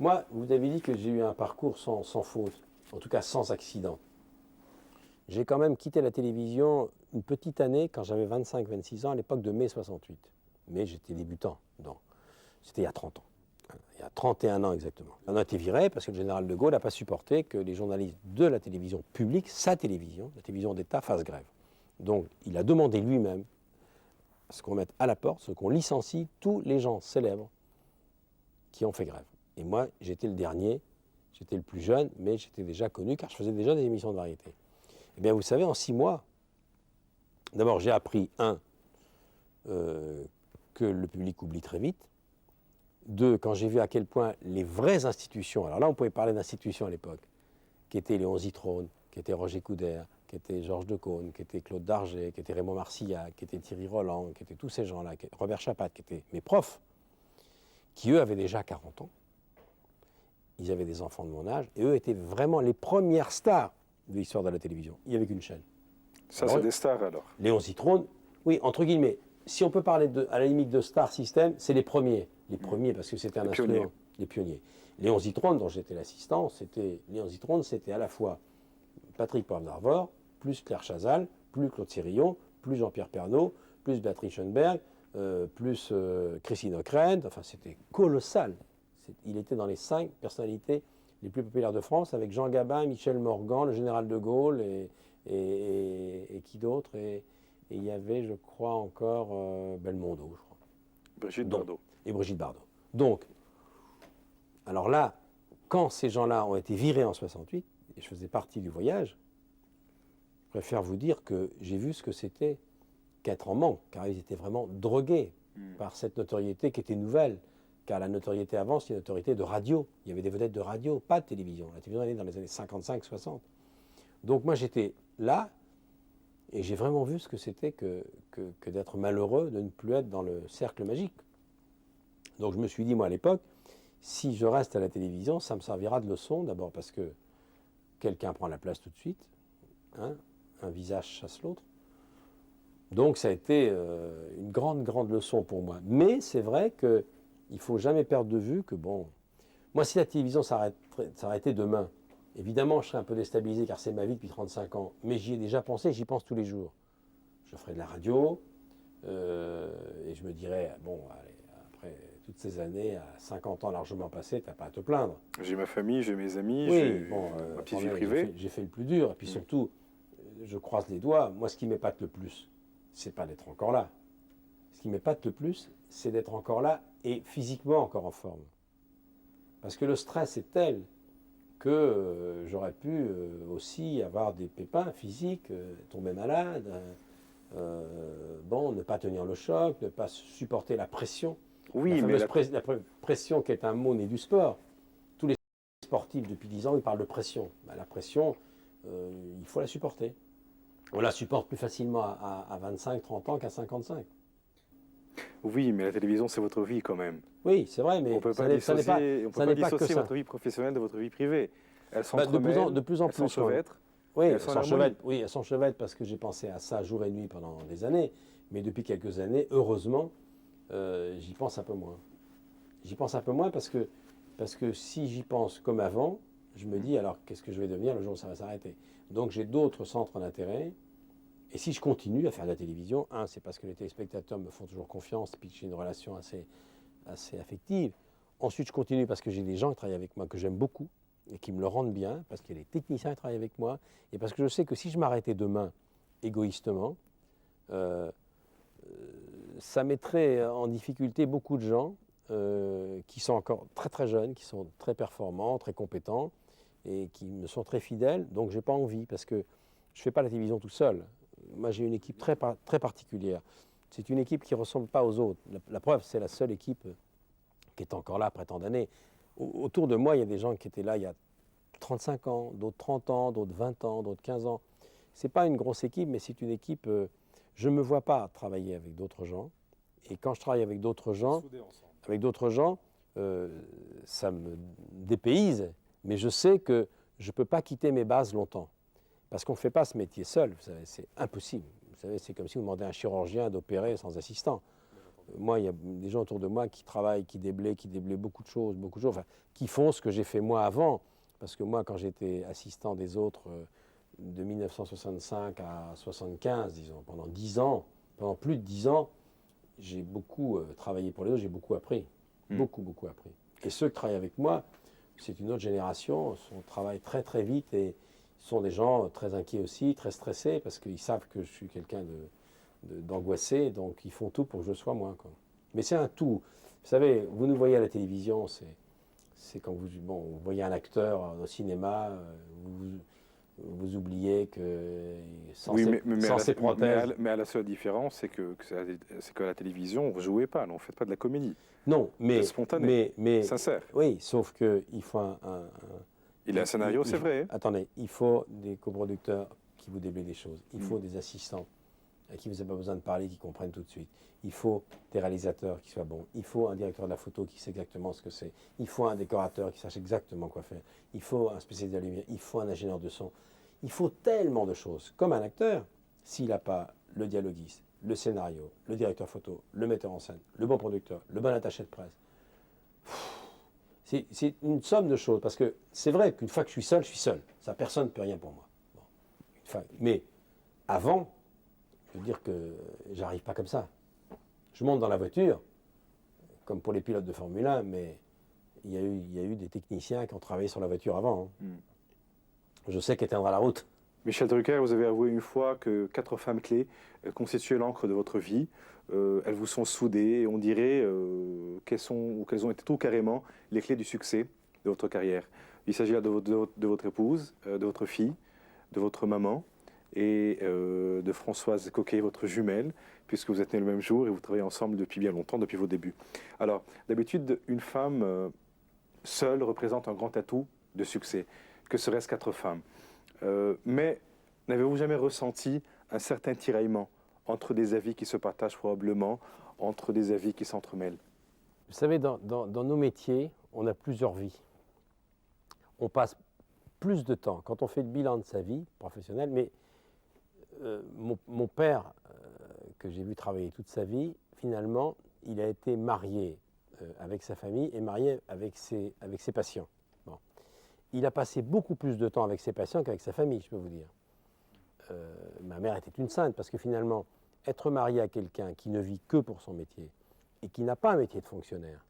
Moi, vous avez dit que j'ai eu un parcours sans faute, en tout cas sans accident. J'ai quand même quitté la télévision une petite année quand j'avais 25-26 ans, à l'époque de mai 68. Mais j'étais débutant. C'était il y a 30 ans. Il y a 31 ans exactement. On a été viré parce que le général de Gaulle n'a pas supporté que les journalistes de la télévision publique, sa télévision, la télévision d'État, fassent grève. Donc il a demandé lui-même à ce qu'on mette à la porte, ce qu'on licencie tous les gens célèbres qui ont fait grève. Et moi, j'étais le dernier, j'étais le plus jeune, mais j'étais déjà connu car je faisais déjà des émissions de variété. Eh bien, vous savez, en 6 mois, d'abord, j'ai appris, que le public oublie très vite. 2, quand j'ai vu à quel point les vraies institutions, alors là, on pouvait parler d'institutions à l'époque, qui étaient Léon Zitrone, qui était Roger Coudert, qui était Georges Decaune, qui était Claude Darget, qui était Raymond Marcillac, qui était Thierry Roland, qui étaient tous ces gens-là, Robert Chapat, qui étaient mes profs, qui eux avaient déjà 40 ans. Ils avaient des enfants de mon âge, et eux étaient vraiment les premières stars de l'histoire de la télévision. Il n'y avait qu'une chaîne. Ça, c'est des stars alors. Léon Zitrone, oui, entre guillemets. Si on peut parler à la limite de star system, c'est les premiers. Les premiers parce que c'était un instrument. Les pionniers. Léon Zitrone, dont j'étais l'assistant, c'était à la fois Patrick Poivre d'Arvor, plus Claire Chazal, plus Claude Sérillon, plus Jean-Pierre Pernaut, plus Béatrice Schoenberg, plus Christine Ockrent. Enfin, c'était colossal. Il était dans les 5 personnalités les plus populaires de France, avec Jean Gabin, Michel Morgan, le général de Gaulle et qui d'autre et il y avait, je crois, encore Belmondo, je crois. Brigitte Bardot. Et Brigitte Bardot. Donc, alors là, quand ces gens-là ont été virés en 68, et je faisais partie du voyage, je préfère vous dire que j'ai vu ce que c'était qu'être en manque, car ils étaient vraiment drogués par cette notoriété qui était nouvelle. Car la notoriété avant, c'était une notoriété de radio. Il y avait des vedettes de radio, pas de télévision. La télévision est née dans les années 55-60. Donc moi, j'étais là, et j'ai vraiment vu ce que c'était que d'être malheureux, de ne plus être dans le cercle magique. Donc je me suis dit, moi, à l'époque, si je reste à la télévision, ça me servira de leçon, d'abord parce que quelqu'un prend la place tout de suite, hein, un visage chasse l'autre. Donc ça a été une grande, grande leçon pour moi. Mais c'est vrai que il ne faut jamais perdre de vue que, bon, moi, si la télévision s'arrêtait demain, évidemment, je serais un peu déstabilisé car c'est ma vie depuis 35 ans. Mais j'y ai déjà pensé, j'y pense tous les jours. Je ferai de la radio et je me dirais, bon, allez, après toutes ces années, à 50 ans largement passés, tu n'as pas à te plaindre. J'ai ma famille, j'ai mes amis, oui, j'ai bon, ma petite vie privée. J'ai fait le plus dur. Et puis surtout, je croise les doigts, moi, ce qui m'épate le plus, c'est pas d'être encore là. Ce qui m'épate le plus, c'est d'être encore là et physiquement encore en forme. Parce que le stress est tel que j'aurais pu aussi avoir des pépins physiques, tomber malade, bon, ne pas tenir le choc, ne pas supporter la pression. Oui, la pression qui est un mot né du sport. Tous les sportifs depuis 10 ans, ils parlent de pression. Ben, la pression, il faut la supporter. On la supporte plus facilement à 25-30 ans qu'à 55. Oui, mais la télévision, c'est votre vie quand même. Oui, c'est vrai, mais on ne peut pas dissocier votre vie professionnelle de votre vie privée. Elles s'entremêlent, de plus en plus. Elles s'enchevêtrent. Oui, elles s'enchevêtrent parce que j'ai pensé à ça jour et nuit pendant des années. Mais depuis quelques années, heureusement, j'y pense un peu moins. J'y pense un peu moins parce que si j'y pense comme avant, je me dis alors qu'est-ce que je vais devenir le jour où ça va s'arrêter. Donc j'ai d'autres centres d'intérêt. Et si je continue à faire de la télévision, c'est parce que les téléspectateurs me font toujours confiance, puis j'ai une relation assez affective. Ensuite, je continue parce que j'ai des gens qui travaillent avec moi que j'aime beaucoup et qui me le rendent bien, parce qu'il y a des techniciens qui travaillent avec moi, et parce que je sais que si je m'arrêtais demain égoïstement, ça mettrait en difficulté beaucoup de gens qui sont encore très très jeunes, qui sont très performants, très compétents, et qui me sont très fidèles. Donc je n'ai pas envie, parce que je ne fais pas la télévision tout seul. Moi, j'ai une équipe très particulière. C'est une équipe qui ne ressemble pas aux autres. La preuve, c'est la seule équipe qui est encore là après tant d'années. Autour de moi, il y a des gens qui étaient là il y a 35 ans, d'autres 30 ans, d'autres 20 ans, d'autres 15 ans. Ce n'est pas une grosse équipe, mais c'est une équipe... je ne me vois pas travailler avec d'autres gens. Et quand je travaille avec d'autres gens, ça me dépayse. Mais je sais que je ne peux pas quitter mes bases longtemps. Parce qu'on ne fait pas ce métier seul, vous savez, c'est impossible. Vous savez, c'est comme si vous demandez à un chirurgien d'opérer sans assistant. Moi, il y a des gens autour de moi qui travaillent, qui déblaient beaucoup de choses, enfin, qui font ce que j'ai fait moi avant. Parce que moi, quand j'étais assistant des autres de 1965 à 75, disons, pendant 10 ans, pendant plus de 10 ans, j'ai beaucoup travaillé pour les autres, j'ai beaucoup appris. Beaucoup appris. Et ceux qui travaillent avec moi, c'est une autre génération, on travaille très très vite et sont des gens très inquiets aussi, très stressés, parce qu'ils savent que je suis quelqu'un d'angoissé, donc ils font tout pour que je sois moi, quoi. Mais c'est un tout. Vous savez, vous nous voyez à la télévision, c'est quand vous voyez un acteur au cinéma, vous oubliez que sans ses prothèses... Mais à la seule différence, c'est qu'à la télévision, vous ne jouez pas, non, vous ne faites pas de la comédie. Non, mais... spontané, sincère. Oui, sauf qu'il faut il a un scénario, c'est vrai. Attendez, il faut des coproducteurs qui vous déblayent des choses. Il faut des assistants à qui vous n'avez pas besoin de parler, qui comprennent tout de suite. Il faut des réalisateurs qui soient bons. Il faut un directeur de la photo qui sait exactement ce que c'est. Il faut un décorateur qui sache exactement quoi faire. Il faut un spécialiste de la lumière. Il faut un ingénieur de son. Il faut tellement de choses. Comme un acteur, s'il n'a pas le dialoguiste, le scénario, le directeur photo, le metteur en scène, le bon producteur, le bon attaché de presse, c'est une somme de choses. Parce que c'est vrai qu'une fois que je suis seul. Ça, personne ne peut rien pour moi. Bon. Mais avant, je veux dire que j'arrive pas comme ça. Je monte dans la voiture, comme pour les pilotes de Formule 1, mais il y a eu des techniciens qui ont travaillé sur la voiture avant. Je sais qu'éteindre la route. Michel Drucker, vous avez avoué une fois que 4 femmes clés constituaient l'encre de votre vie. Elles vous sont soudées et on dirait qu'elles ont été tout carrément les clés du succès de votre carrière. Il s'agit là de votre épouse, de votre fille, de votre maman et de Françoise Coquet, votre jumelle, puisque vous êtes nés le même jour et vous travaillez ensemble depuis bien longtemps, depuis vos débuts. Alors, d'habitude, une femme seule représente un grand atout de succès. Que serait-ce 4 femmes? Mais n'avez-vous jamais ressenti un certain tiraillement entre des avis qui se partagent probablement, entre des avis qui s'entremêlent? Vous savez, dans nos métiers, on a plusieurs vies. On passe plus de temps quand on fait le bilan de sa vie professionnelle, mais mon père, que j'ai vu travailler toute sa vie, finalement, il a été marié avec sa famille et marié avec ses patients. Bon. Il a passé beaucoup plus de temps avec ses patients qu'avec sa famille, je peux vous dire. Ma mère était une sainte, parce que finalement, être marié à quelqu'un qui ne vit que pour son métier et qui n'a pas un métier de fonctionnaire,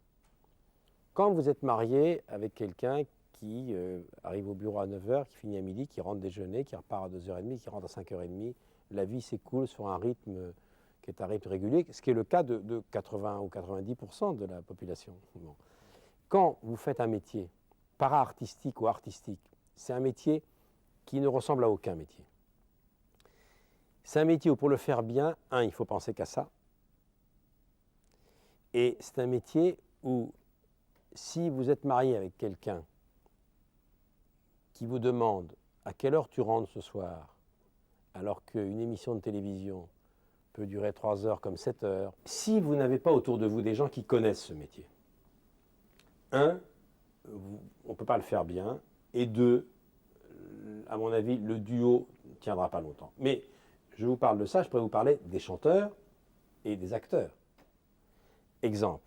quand vous êtes marié avec quelqu'un qui arrive au bureau à 9h, qui finit à midi, qui rentre déjeuner, qui repart à 2h30, qui rentre à 5h30, la vie s'écoule sur un rythme qui est un rythme régulier, ce qui est le cas de 80 ou 90% de la population. Bon. Quand vous faites un métier para-artistique ou artistique, c'est un métier qui ne ressemble à aucun métier. C'est un métier où pour le faire bien, il faut penser qu'à ça. Et c'est un métier où si vous êtes marié avec quelqu'un qui vous demande à quelle heure tu rentres ce soir, alors qu'une émission de télévision peut durer 3 heures comme 7 heures, si vous n'avez pas autour de vous des gens qui connaissent ce métier, on ne peut pas le faire bien, et 2, à mon avis, le duo ne tiendra pas longtemps. Mais je vous parle de ça, je pourrais vous parler des chanteurs et des acteurs. Exemple.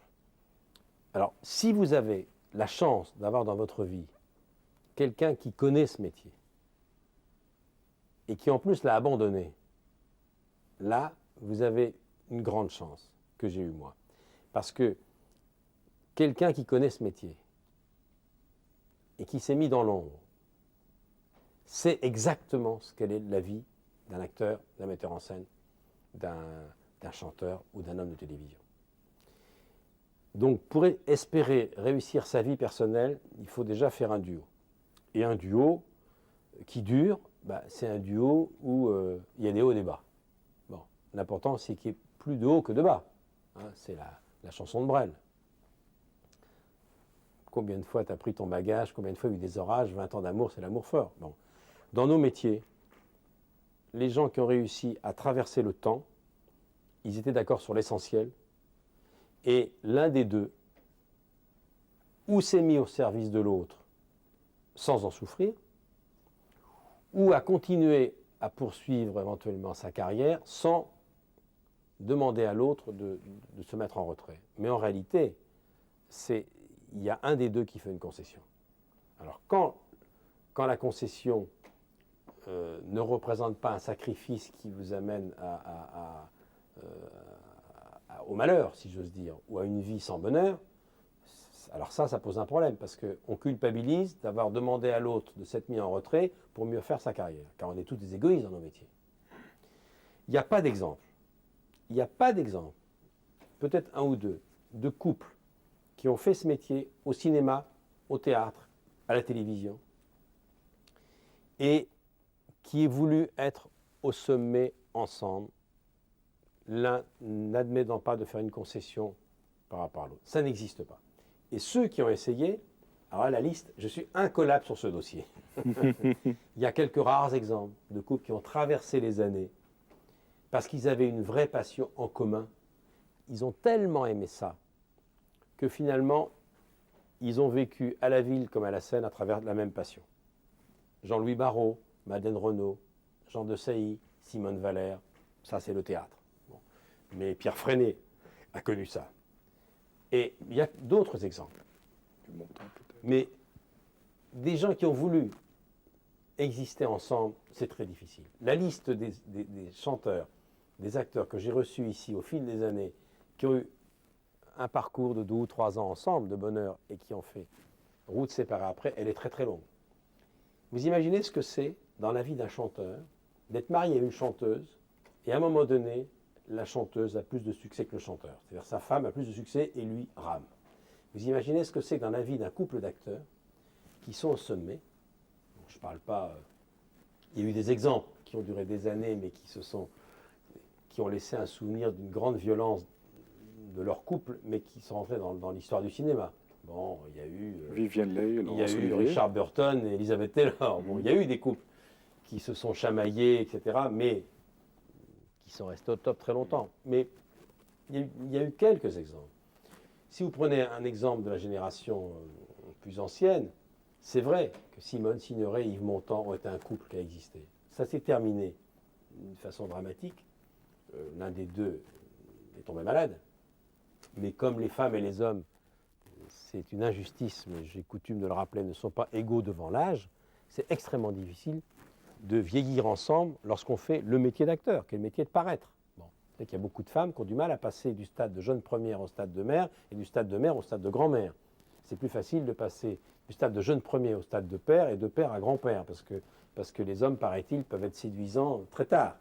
Alors, si vous avez la chance d'avoir dans votre vie quelqu'un qui connaît ce métier et qui en plus l'a abandonné, là, vous avez une grande chance que j'ai eue moi. Parce que quelqu'un qui connaît ce métier et qui s'est mis dans l'ombre, sait exactement ce qu'elle est la vie d'un acteur, d'un metteur en scène, d'un chanteur ou d'un homme de télévision. Donc pour espérer réussir sa vie personnelle, il faut déjà faire un duo. Et un duo qui dure, c'est un duo où il y a des hauts et des bas. Bon, l'important c'est qu'il y ait plus de hauts que de bas. C'est la chanson de Brel. Combien de fois tu as pris ton bagage, combien de fois il y a eu des orages, 20 ans d'amour, c'est l'amour fort. Bon. Dans nos métiers, les gens qui ont réussi à traverser le temps, ils étaient d'accord sur l'essentiel, et l'un des deux, ou s'est mis au service de l'autre sans en souffrir, ou à continuer à poursuivre éventuellement sa carrière sans demander à l'autre de se mettre en retrait. Mais en réalité, il y a un des deux qui fait une concession. Alors quand la concession ne représente pas un sacrifice qui vous amène au malheur, si j'ose dire, ou à une vie sans bonheur, alors ça pose un problème, parce qu'on culpabilise d'avoir demandé à l'autre de s'être mis en retrait pour mieux faire sa carrière, car on est tous des égoïstes dans nos métiers. Il n'y a pas d'exemple, peut-être un ou deux, de couples qui ont fait ce métier au cinéma, au théâtre, à la télévision, et qui aient voulu être au sommet ensemble, l'un n'admettant pas de faire une concession par rapport à l'autre. Ça n'existe pas. Et ceux qui ont essayé, alors la liste, je suis incollable sur ce dossier. Il y a quelques rares exemples de couples qui ont traversé les années parce qu'ils avaient une vraie passion en commun. Ils ont tellement aimé ça que finalement, ils ont vécu à la ville comme à la scène à travers la même passion. Jean-Louis Barrault, Madeleine Renaud, Jean de Sailly, Simone Valère, ça c'est le théâtre. Bon. Mais Pierre Freinet a connu ça. Et il y a d'autres exemples. Mais des gens qui ont voulu exister ensemble, c'est très difficile. La liste des chanteurs, des acteurs que j'ai reçus ici au fil des années, qui ont eu un parcours de 2 ou 3 ans ensemble de bonheur et qui ont fait route séparée après, elle est très très longue. Vous imaginez ce que c'est dans la vie d'un chanteur d'être marié à une chanteuse et à un moment donné, la chanteuse a plus de succès que le chanteur. C'est-à-dire sa femme a plus de succès et lui rame. Vous imaginez ce que c'est dans la vie d'un couple d'acteurs qui sont au sommet. Bon, je ne parle pas... il y a eu des exemples qui ont duré des années mais qui ont laissé un souvenir d'une grande violence de leur couple mais qui sont rentrés dans l'histoire du cinéma. Bon, il y a eu... Viviane Leigh, il y a eu Richard Burton et Elizabeth Taylor. Bon, il y a eu des couples qui se sont chamaillés, etc., mais qui sont restés au top très longtemps. Mais il y a eu quelques exemples. Si vous prenez un exemple de la génération plus ancienne, c'est vrai que Simone Signoret et Yves Montand ont été un couple qui a existé. Ça s'est terminé d'une façon dramatique. L'un des deux est tombé malade. Mais comme les femmes et les hommes, c'est une injustice, mais j'ai coutume de le rappeler, ne sont pas égaux devant l'âge, c'est extrêmement difficile de vieillir ensemble lorsqu'on fait le métier d'acteur, qui est le métier de paraître. Bon. C'est qu'il y a beaucoup de femmes qui ont du mal à passer du stade de jeune première au stade de mère et du stade de mère au stade de grand-mère. C'est plus facile de passer du stade de jeune premier au stade de père et de père à grand-père, parce que les hommes, paraît-il, peuvent être séduisants très tard.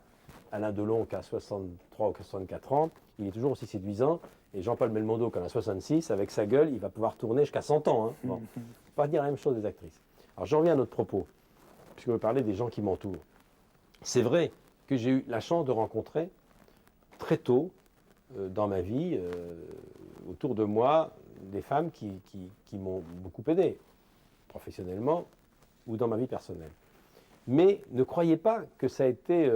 Alain Delon, qui a 63 ou 64 ans, il est toujours aussi séduisant. Et Jean-Paul Belmondo, qui en a 66, avec sa gueule, il va pouvoir tourner jusqu'à 100 ans. Hein. Bon. Il ne faut pas dire la même chose des actrices. Alors j'en reviens à notre propos, puisque vous parlez des gens qui m'entourent. C'est vrai que j'ai eu la chance de rencontrer très tôt dans ma vie, autour de moi, des femmes qui m'ont beaucoup aidé, professionnellement ou dans ma vie personnelle. Mais ne croyez pas que ça a été...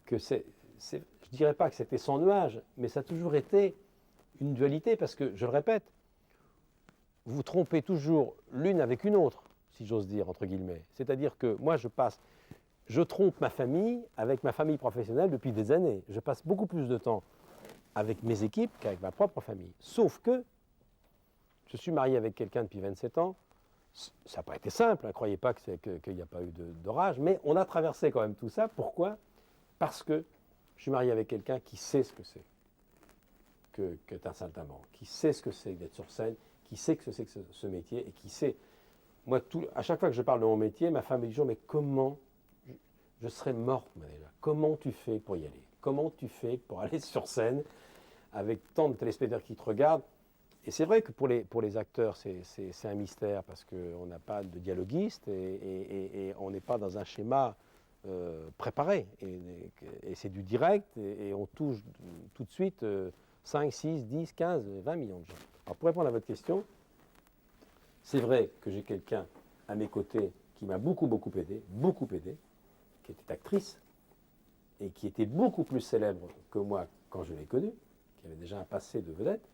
je ne dirais pas que c'était sans nuage, mais ça a toujours été une dualité, parce que, je le répète, vous trompez toujours l'une avec une autre, si j'ose dire, entre guillemets. C'est-à-dire que moi, je trompe ma famille avec ma famille professionnelle depuis des années. Je passe beaucoup plus de temps avec mes équipes qu'avec ma propre famille. Sauf que je suis marié avec quelqu'un depuis 27 ans. Ça n'a pas été simple, ne croyez pas qu'il n'y a pas eu d'orage, mais on a traversé quand même tout ça. Pourquoi ? Parce que je suis marié avec quelqu'un qui sait ce que c'est qu'être un saltimbanque, qui sait ce que c'est d'être sur scène, qui sait que c'est que ce métier, et qui sait... Moi, à chaque fois que je parle de mon métier, ma femme me dit toujours, mais comment... Je serais morte, Manuela. Comment tu fais pour y aller? Comment tu fais pour aller sur scène avec tant de téléspectateurs qui te regardent? Et c'est vrai que pour les acteurs, c'est un mystère, parce qu'on n'a pas de dialoguiste et on n'est pas dans un schéma préparé. Et c'est du direct, et on touche tout de suite 5, 6, 10, 15, 20 millions de gens. Alors pour répondre à votre question, c'est vrai que j'ai quelqu'un à mes côtés qui m'a beaucoup aidé, qui était actrice, et qui était beaucoup plus célèbre que moi quand je l'ai connue, qui avait déjà un passé de vedette,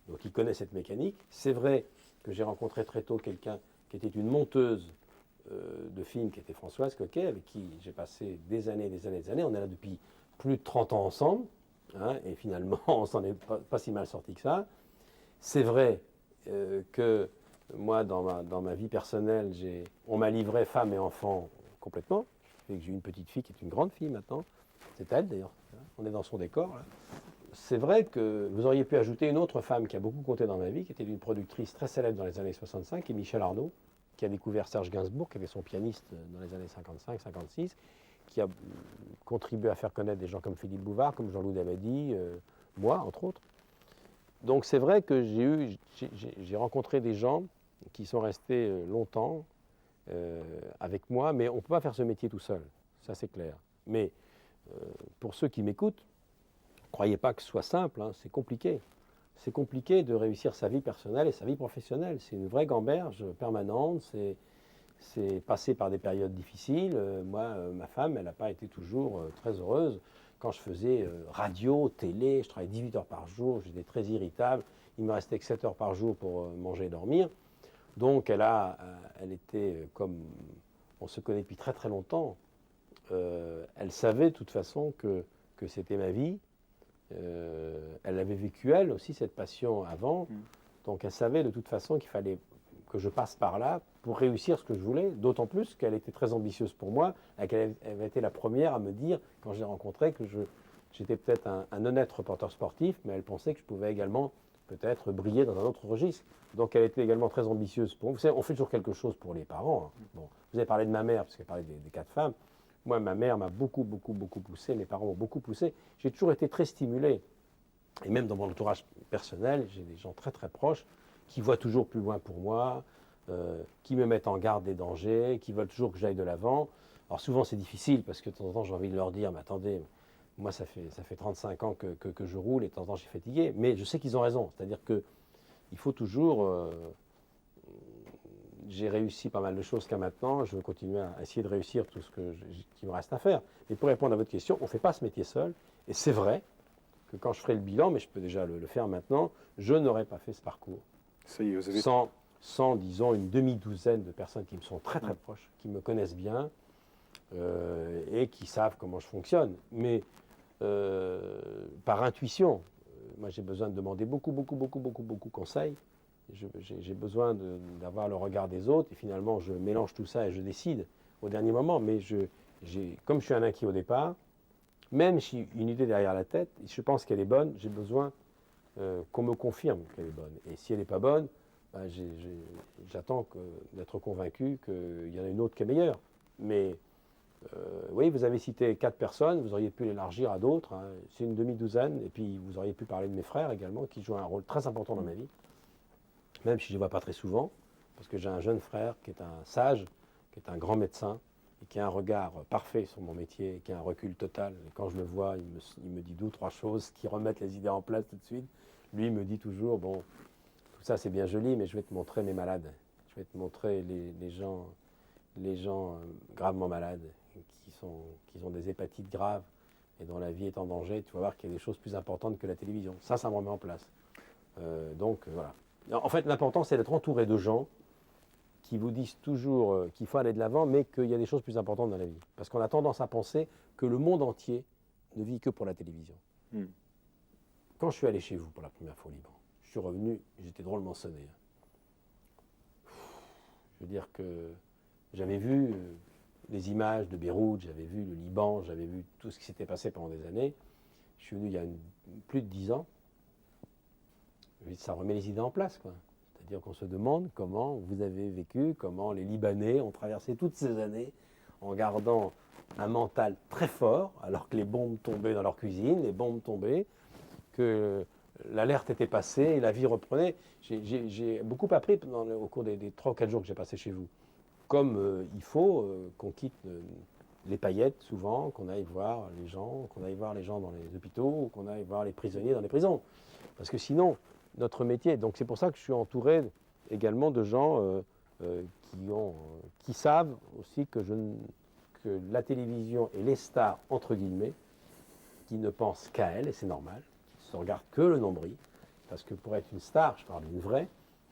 donc il connaît cette mécanique. C'est vrai que j'ai rencontré très tôt quelqu'un qui était une monteuse de film qui était Françoise Coquet, avec qui j'ai passé des années, des années, des années. On est là depuis plus de 30 ans ensemble, hein, et finalement, on s'en est pas si mal sorti que ça. C'est vrai que moi, dans ma vie personnelle, on m'a livré femme et enfant complètement. Et que j'ai une petite fille qui est une grande fille maintenant. C'est elle d'ailleurs. On est dans son décor. Là. C'est vrai que vous auriez pu ajouter une autre femme qui a beaucoup compté dans ma vie, qui était une productrice très célèbre dans les années 65, qui est Michel Arnaud, qui a découvert Serge Gainsbourg, qui était son pianiste dans les années 55-56, qui a contribué à faire connaître des gens comme Philippe Bouvard, comme Jean-Loup Dabadi, moi, entre autres. Donc c'est vrai que j'ai rencontré des gens qui sont restés longtemps avec moi, mais on ne peut pas faire ce métier tout seul, ça c'est clair. Mais pour ceux qui m'écoutent, ne croyez pas que ce soit simple, hein, c'est compliqué. C'est compliqué de réussir sa vie personnelle et sa vie professionnelle. C'est une vraie gamberge permanente, c'est passer par des périodes difficiles. Moi, ma femme, elle n'a pas été toujours très heureuse. Quand je faisais radio, télé, je travaillais 18 heures par jour, j'étais très irritable. Il me restait que 7 heures par jour pour manger et dormir. Donc elle était comme, on se connaît depuis très très longtemps, elle savait de toute façon que c'était ma vie. Elle avait vécu elle aussi cette passion avant, donc elle savait de toute façon qu'il fallait que je passe par là pour réussir ce que je voulais, d'autant plus qu'elle était très ambitieuse pour moi, et qu'elle avait été la première à me dire, quand je l'ai rencontrée, que j'étais peut-être un honnête reporter sportif, mais elle pensait que je pouvais également peut-être briller dans un autre registre. Donc elle était également très ambitieuse pour moi. Vous savez, on fait toujours quelque chose pour les parents. Hein. Bon, vous avez parlé de ma mère, parce qu'elle parlait des 4 femmes. Moi, ma mère m'a beaucoup poussé, mes parents m'ont beaucoup poussé. J'ai toujours été très stimulé. Et même dans mon entourage personnel, j'ai des gens très très proches qui voient toujours plus loin pour moi, qui me mettent en garde des dangers, qui veulent toujours que j'aille de l'avant. Alors souvent c'est difficile parce que de temps en temps j'ai envie de leur dire, mais attendez, moi ça fait 35 ans que je roule et de temps en temps je suis fatigué. Mais je sais qu'ils ont raison, c'est-à-dire qu'il faut toujours... j'ai réussi pas mal de choses qu'à maintenant, je veux continuer à essayer de réussir tout ce qui me reste à faire. Mais pour répondre à votre question, on ne fait pas ce métier seul, et c'est vrai que quand je ferai le bilan, mais je peux déjà le faire maintenant, je n'aurais pas fait ce parcours. Ça y est, vous avez... sans, disons, une demi-douzaine de personnes qui me sont très très proches, qui me connaissent bien et qui savent comment je fonctionne. Mais par intuition, moi j'ai besoin de demander beaucoup de conseils. J'ai besoin d'avoir le regard des autres et finalement je mélange tout ça et je décide au dernier moment. Mais comme je suis un inquiet au départ, même si j'ai une idée derrière la tête, je pense qu'elle est bonne, j'ai besoin qu'on me confirme qu'elle est bonne. Et si elle n'est pas bonne, ben j'attends d'être convaincu qu'il y en a une autre qui est meilleure. Mais oui, vous avez cité 4 personnes, vous auriez pu l'élargir à d'autres. Hein. C'est une demi-douzaine. Et puis vous auriez pu parler de mes frères également, qui jouent un rôle très important dans ma vie. Même si je ne les vois pas très souvent, parce que j'ai un jeune frère qui est un sage, qui est un grand médecin, et qui a un regard parfait sur mon métier, et qui a un recul total. Et quand je le vois, il me dit 2 ou 3 choses qui remettent les idées en place tout de suite. Lui, il me dit toujours, bon, tout ça c'est bien joli, mais je vais te montrer mes malades. Je vais te montrer les gens gravement malades, qui ont des hépatites graves, et dont la vie est en danger. Tu vas voir qu'il y a des choses plus importantes que la télévision. Ça me remet en place. Donc, voilà. En fait, l'important, c'est d'être entouré de gens qui vous disent toujours qu'il faut aller de l'avant, mais qu'il y a des choses plus importantes dans la vie. Parce qu'on a tendance à penser que le monde entier ne vit que pour la télévision. Quand je suis allé chez vous pour la première fois au Liban, je suis revenu, j'étais drôlement sonné. Je veux dire que j'avais vu les images de Beyrouth, j'avais vu le Liban, j'avais vu tout ce qui s'était passé pendant des années. Je suis venu il y a plus de 10 ans. Ça remet les idées en place, quoi. C'est-à-dire qu'on se demande comment vous avez vécu, comment les Libanais ont traversé toutes ces années en gardant un mental très fort, alors que les bombes tombaient dans leur cuisine, les bombes tombaient, que l'alerte était passée et la vie reprenait. J'ai beaucoup appris au cours des 3 ou 4 jours que j'ai passé chez vous. Comme il faut qu'on quitte les paillettes souvent, qu'on aille voir les gens, dans les hôpitaux, qu'on aille voir les prisonniers dans les prisons. Parce que sinon, notre métier, donc c'est pour ça que je suis entouré également de gens qui savent aussi que la télévision et les stars, entre guillemets, qui ne pensent qu'à elles, et c'est normal, qui ne se regardent que le nombril, parce que pour être une star, je parle d'une vraie,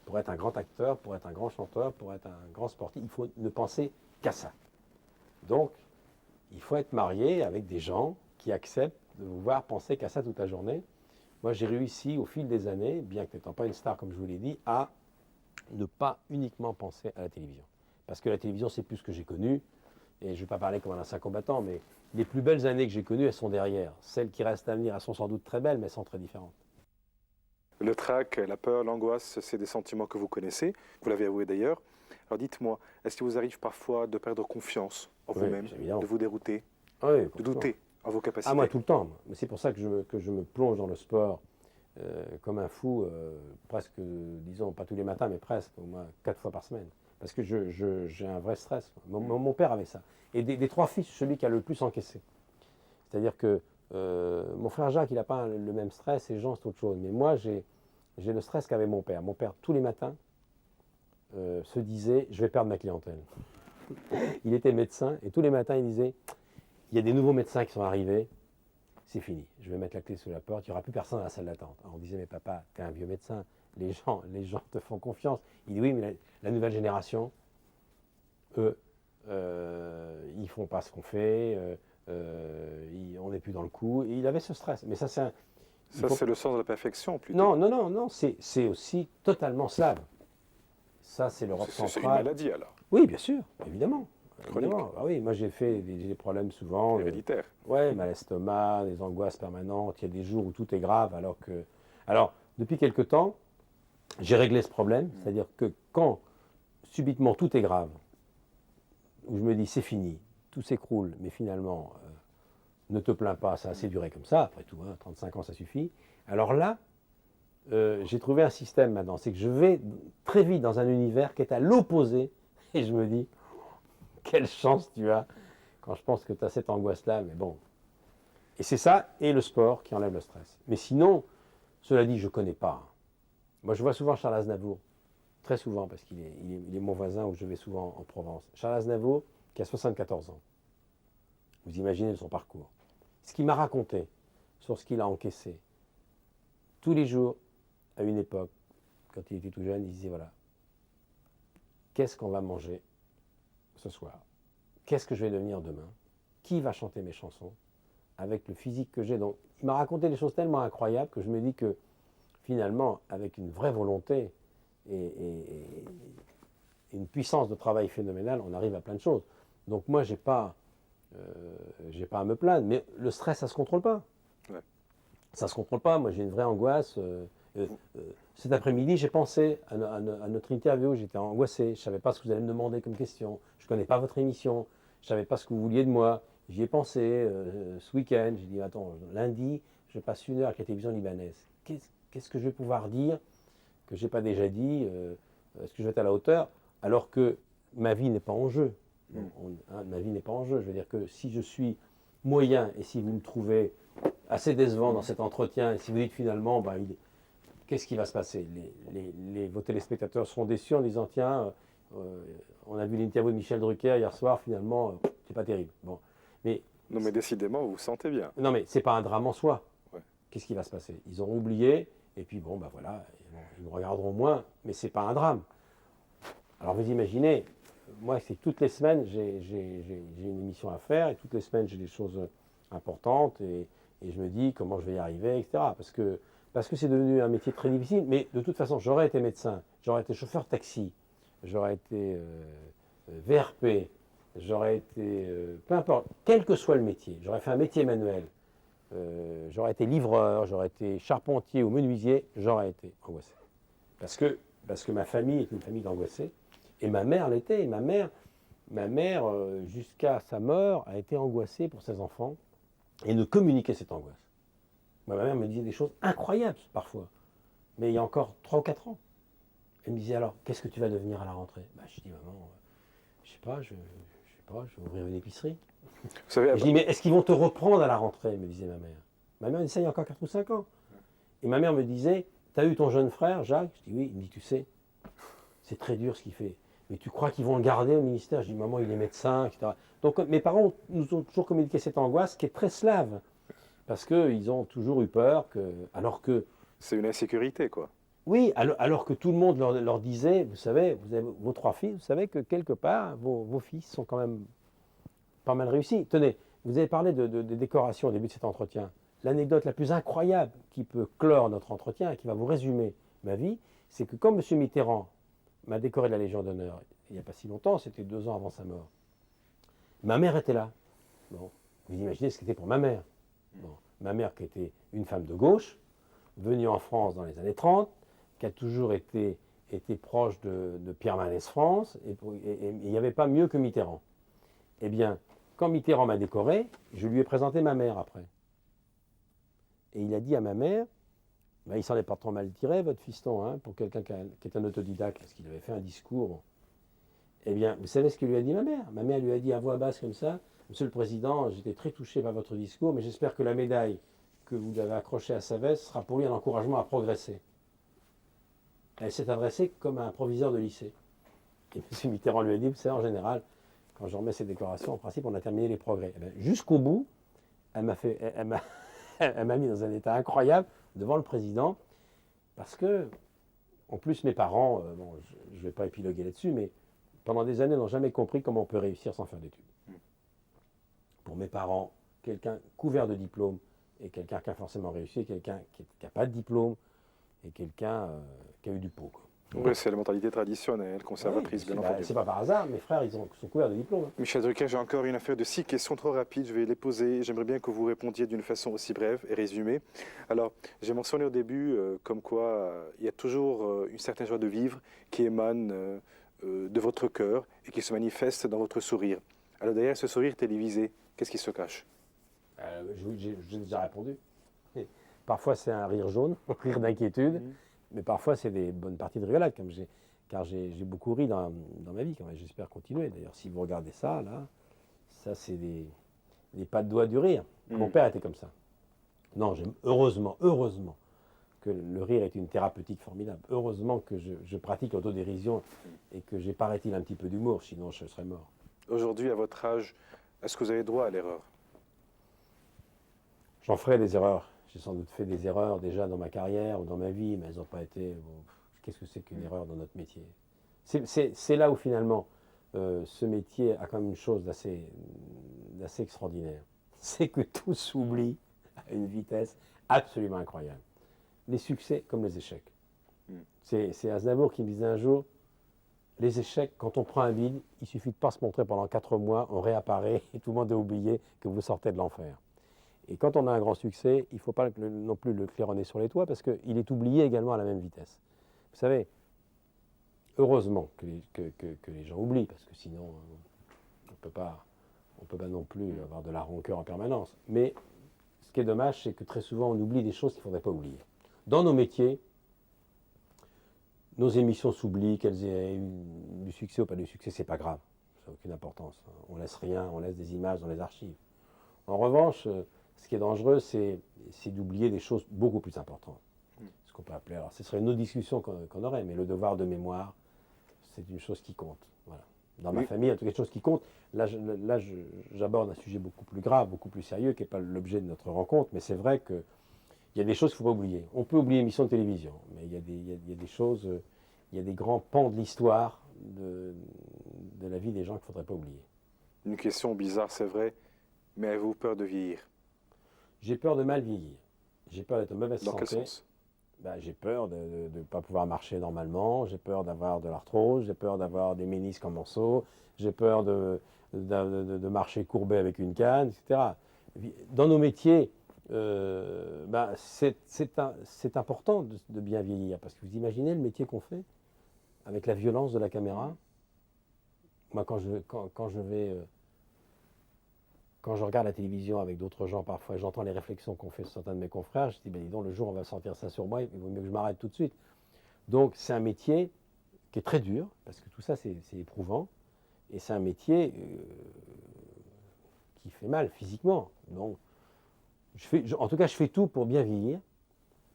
Pour être un grand acteur, pour être un grand chanteur, pour être un grand sportif, il faut ne penser qu'à ça. Donc, il faut être marié avec des gens qui acceptent de vous voir penser qu'à ça toute la journée. Moi, j'ai réussi au fil des années, bien que n'étant pas une star comme je vous l'ai dit, à ne pas uniquement penser à la télévision. Parce que la télévision, c'est plus ce que j'ai connu. Et je ne vais pas parler comme un ancien combattant, mais les plus belles années que j'ai connues, elles sont derrière. Celles qui restent à venir, elles sont sans doute très belles, mais elles sont très différentes. Le trac, la peur, l'angoisse, c'est des sentiments que vous connaissez. Vous l'avez avoué d'ailleurs. Alors dites-moi, est-ce qu'il vous arrive parfois de perdre confiance en Oui, vous-même, évidemment. de vous dérouter, Ah oui, de complètement. douter en vos capacités? Ah, moi, tout le temps. Mais c'est pour ça que je me plonge dans le sport comme un fou, presque, disons, pas tous les matins, mais presque, au moins 4 fois par semaine. Parce que j'ai un vrai stress. Mon père avait ça. Et des 3 fils, celui qui a le plus encaissé. C'est-à-dire que mon frère Jacques, il n'a pas le même stress, et Jean, c'est autre chose. Mais moi, j'ai le stress qu'avait mon père. Mon père, tous les matins, se disait, je vais perdre ma clientèle. Il était médecin, et tous les matins, il disait, il y a des nouveaux médecins qui sont arrivés, c'est fini, je vais mettre la clé sous la porte, il n'y aura plus personne dans la salle d'attente. Alors on disait, mais papa, tu es un vieux médecin, les gens te font confiance. Il dit, oui, mais la nouvelle génération, eux, ils ne font pas ce qu'on fait, on n'est plus dans le coup. Et il avait ce stress. Mais ça, c'est c'est le sens de la perfection, plutôt. Non, c'est aussi totalement slave. Ça, c'est l'Europe C'est une centrale. maladie, alors, Oui, bien sûr, évidemment. chronique, Ah oui, moi j'ai fait des problèmes souvent. héréditaire. Ouais, mal à l'estomac, des angoisses permanentes. Il y a des jours où tout est grave, alors que. Alors, depuis quelque temps, j'ai réglé ce problème, c'est-à-dire que quand subitement tout est grave, où je me dis c'est fini, tout s'écroule, mais finalement, ne te plains pas, ça a assez duré comme ça, après tout, hein, 35 ans ça suffit. Alors là, j'ai trouvé un système maintenant, c'est que je vais très vite dans un univers qui est à l'opposé, et je me dis, quelle chance tu as quand je pense que tu as cette angoisse-là, mais bon. Et c'est ça, et le sport qui enlève le stress. Mais sinon, cela dit, je ne connais pas. Moi, je vois souvent Charles Aznavour, très souvent, parce qu'il est mon voisin où je vais souvent en Provence. Charles Aznavour, qui a 74 ans. Vous imaginez son parcours. Ce qu'il m'a raconté sur ce qu'il a encaissé, tous les jours, à une époque, quand il était tout jeune, il disait, voilà, qu'est-ce qu'on va manger ce soir? Qu'est-ce que je vais devenir demain? Qui va chanter mes chansons? Avec le physique que j'ai. Donc, il m'a raconté des choses tellement incroyables que je me dis que finalement, avec une vraie volonté et une puissance de travail phénoménale, on arrive à plein de choses. Donc moi, j'ai pas à me plaindre, mais le stress, ça se contrôle pas. Ouais. Ça se contrôle pas. Moi, j'ai une vraie angoisse. Cet après-midi, j'ai pensé à notre interview, j'étais angoissé, je ne savais pas ce que vous allez me demander comme question, je ne connais pas votre émission, je ne savais pas ce que vous vouliez de moi. J'y ai pensé ce week-end, j'ai dit, attends, lundi, je passe 1 heure avec la télévision libanaise. Qu'est-ce que je vais pouvoir dire que je n'ai pas déjà dit? Est-ce que je vais être à la hauteur? Alors que ma vie n'est pas en jeu. Ma vie n'est pas en jeu. Je veux dire que si je suis moyen et si vous me trouvez assez décevant dans cet entretien et si vous dites finalement, qu'est-ce qui va se passer? Vos téléspectateurs seront déçus en disant, tiens, on a vu l'interview de Michel Drucker hier soir, finalement, c'est pas terrible. Bon. Non, mais décidément, vous vous sentez bien. Non, mais c'est pas un drame en soi. Ouais. Qu'est-ce qui va se passer? Ils auront oublié, et puis voilà, ils me regarderont moins, mais c'est pas un drame. Alors vous imaginez, moi, c'est toutes les semaines, j'ai une émission à faire, et toutes les semaines, j'ai des choses importantes, et je me dis comment je vais y arriver, etc. Parce que c'est devenu un métier très difficile, mais de toute façon, j'aurais été médecin, j'aurais été chauffeur taxi, j'aurais été VRP, j'aurais été, peu importe, quel que soit le métier, j'aurais fait un métier manuel, j'aurais été livreur, j'aurais été charpentier ou menuisier, j'aurais été angoissé. Parce que ma famille est une famille d'angoissés, et ma mère l'était, et ma mère jusqu'à sa mort, a été angoissée pour ses enfants, et ne communiquait cette angoisse. Ma mère me disait des choses incroyables parfois, mais il y a encore 3 ou 4 ans. Elle me disait, alors, qu'est-ce que tu vas devenir à la rentrée? Je dis, maman, je sais pas, je vais ouvrir une épicerie. Vous savez, Je dis, mais est-ce qu'ils vont te reprendre à la rentrée? Me disait ma mère. Ma mère me disait ça il y a encore 4 ou 5 ans. Et ma mère me disait, tu as eu ton jeune frère, Jacques? Je dis, oui. Il me dit, tu sais, c'est très dur ce qu'il fait. Mais tu crois qu'ils vont le garder au ministère? Je dis, maman, il est médecin, etc. Donc mes parents nous ont toujours communiqué cette angoisse qui est très slave. Parce qu'ils ont toujours eu peur, alors que... c'est une insécurité, quoi. Oui, alors que tout le monde leur disait, vous savez, vous avez vos 3 fils, vous savez que quelque part, vos fils sont quand même pas mal réussis. Tenez, vous avez parlé de décoration au début de cet entretien. L'anecdote la plus incroyable qui peut clore notre entretien et qui va vous résumer ma vie, c'est que quand M. Mitterrand m'a décoré de la Légion d'honneur, il n'y a pas si longtemps, c'était 2 ans avant sa mort, ma mère était là. Bon, vous imaginez ce qu'était pour ma mère. Bon, ma mère qui était une femme de gauche, venue en France dans les années 30, qui a toujours été proche de Pierre Mendès France, et il n'y avait pas mieux que Mitterrand. Eh bien, quand Mitterrand m'a décoré, je lui ai présenté ma mère après. Et il a dit à ma mère, ben, il s'en est pas trop mal tiré, votre fiston, hein, pour quelqu'un qui est un autodidacte, parce qu'il avait fait un discours. Eh bien, vous savez ce que lui a dit ma mère? Ma mère lui a dit à voix basse comme ça, Monsieur le Président, j'étais très touché par votre discours, mais j'espère que la médaille que vous avez accrochée à sa veste sera pour lui un encouragement à progresser. Elle s'est adressée comme un proviseur de lycée. Et M. Mitterrand lui a dit, vous savez, en général, quand je remets ces décorations, en principe, on a terminé les progrès. Eh bien, jusqu'au bout, elle m'a mis dans un état incroyable devant le président, parce que, en plus, mes parents, bon, je ne vais pas épiloguer là-dessus, mais pendant des années, n'ont jamais compris comment on peut réussir sans faire d'études. Pour mes parents, quelqu'un couvert de diplômes et quelqu'un qui a forcément réussi, quelqu'un qui n'a pas de diplôme et quelqu'un qui a eu du pot, quoi. Oui, c'est la mentalité traditionnelle, conservatrice, Oui, bien entendu. c'est pas par hasard, mes frères, ils sont couverts de diplômes. Michel Drucker, j'ai encore une affaire de 6 questions trop rapides. Je vais les poser. J'aimerais bien que vous répondiez d'une façon aussi brève et résumée. Alors, j'ai mentionné au début comme quoi il y a toujours une certaine joie de vivre qui émane de votre cœur et qui se manifeste dans votre sourire. Alors, derrière ce sourire télévisé, qu'est-ce qui se cache? J'ai déjà répondu. Parfois, c'est un rire jaune, un rire d'inquiétude, mais parfois, c'est des bonnes parties de rigolade, car j'ai beaucoup ri dans ma vie, j'espère continuer. D'ailleurs, si vous regardez ça, là, ça, c'est des pas de doigts du rire. Mon père était comme ça. Non, heureusement que le rire est une thérapeutique formidable. Heureusement que je pratique l'autodérision et que j'ai, paraît-il, un petit peu d'humour, sinon je serais mort. Aujourd'hui, à votre âge, est-ce que vous avez droit à l'erreur? J'en ferai des erreurs. J'ai sans doute fait des erreurs déjà dans ma carrière ou dans ma vie, mais elles n'ont pas été... Bon, qu'est-ce que c'est qu'une erreur dans notre métier? C'est là où finalement ce métier a quand même une chose d'assez extraordinaire. C'est que tout s'oublie à une vitesse absolument incroyable. Les succès comme les échecs. C'est Aznavour qui me disait un jour, les échecs, quand on prend un bide, il suffit de ne pas se montrer pendant 4 mois, on réapparaît et tout le monde a oublié que vous sortez de l'enfer. Et quand on a un grand succès, il ne faut pas non plus le claironner sur les toits parce qu'il est oublié également à la même vitesse. Vous savez, heureusement que les gens oublient, parce que sinon on ne peut pas non plus avoir de la rancœur en permanence. Mais ce qui est dommage, c'est que très souvent on oublie des choses qu'il ne faudrait pas oublier. Dans nos métiers, nos émissions s'oublient, qu'elles aient eu du succès ou pas du succès, c'est pas grave, ça n'a aucune importance. On laisse rien, on laisse des images dans les archives. En revanche, ce qui est dangereux, c'est d'oublier des choses beaucoup plus importantes. Ce qu'on peut appeler, alors ce serait une autre discussion qu'on aurait, mais le devoir de mémoire, c'est une chose qui compte. Voilà. Dans ma famille, il y a quelque chose qui compte. Là, j'aborde un sujet beaucoup plus grave, beaucoup plus sérieux, qui n'est pas l'objet de notre rencontre, mais c'est vrai qu'il y a des choses qu'il ne faut pas oublier. On peut oublier l'émission de télévision, mais il y a des choses, il y a des grands pans de l'histoire de la vie des gens qu'il ne faudrait pas oublier. Une question bizarre, c'est vrai, mais avez-vous peur de vieillir? J'ai peur de mal vieillir. J'ai peur d'être en mauvaise santé. Dans quel sens? J'ai peur de ne pas pouvoir marcher normalement, j'ai peur d'avoir de l'arthrose, j'ai peur d'avoir des ménisques en morceaux, j'ai peur de marcher courbé avec une canne, etc. Dans nos métiers, c'est important de bien vieillir, parce que vous imaginez le métier qu'on fait, avec la violence de la caméra. Moi, quand je regarde la télévision avec d'autres gens parfois, j'entends les réflexions qu'ont fait certains de mes confrères, je dis, dis donc, le jour où on va sortir ça sur moi, il vaut mieux que je m'arrête tout de suite. Donc c'est un métier qui est très dur, parce que tout ça c'est éprouvant, et c'est un métier qui fait mal physiquement. Donc, en tout cas, je fais tout pour bien vieillir.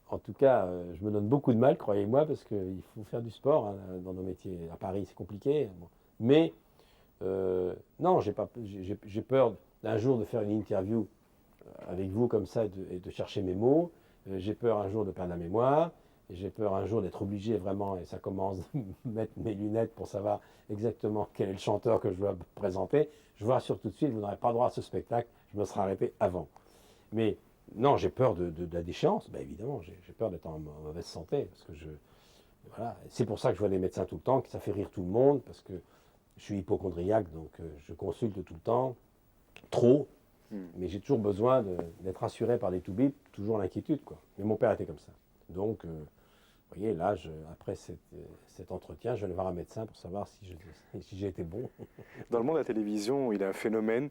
En tout cas, je me donne beaucoup de mal, croyez-moi, parce qu'il faut faire du sport hein, dans nos métiers. À Paris, c'est compliqué. Bon. Mais non, j'ai peur d'un jour de faire une interview avec vous comme ça et de chercher mes mots. J'ai peur un jour de perdre la mémoire. Et j'ai peur un jour d'être obligé vraiment, et ça commence, de mettre mes lunettes pour savoir exactement quel est le chanteur que je dois présenter. Je vous rassure tout de suite, vous n'aurez pas droit à ce spectacle, je me serai arrêté avant. Mais non, j'ai peur de la déchéance, ben évidemment, j'ai peur d'être en mauvaise santé, parce que voilà. C'est pour ça que je vois les médecins tout le temps, que ça fait rire tout le monde, parce que je suis hypochondriaque, donc je consulte tout le temps, trop, mais j'ai toujours besoin d'être rassuré par des toubibs, toujours l'inquiétude, quoi. Mais mon père était comme ça. Donc, vous voyez, là, après cet entretien, je vais aller voir un médecin pour savoir si j'ai été bon. Dans le monde de la télévision, il y a un phénomène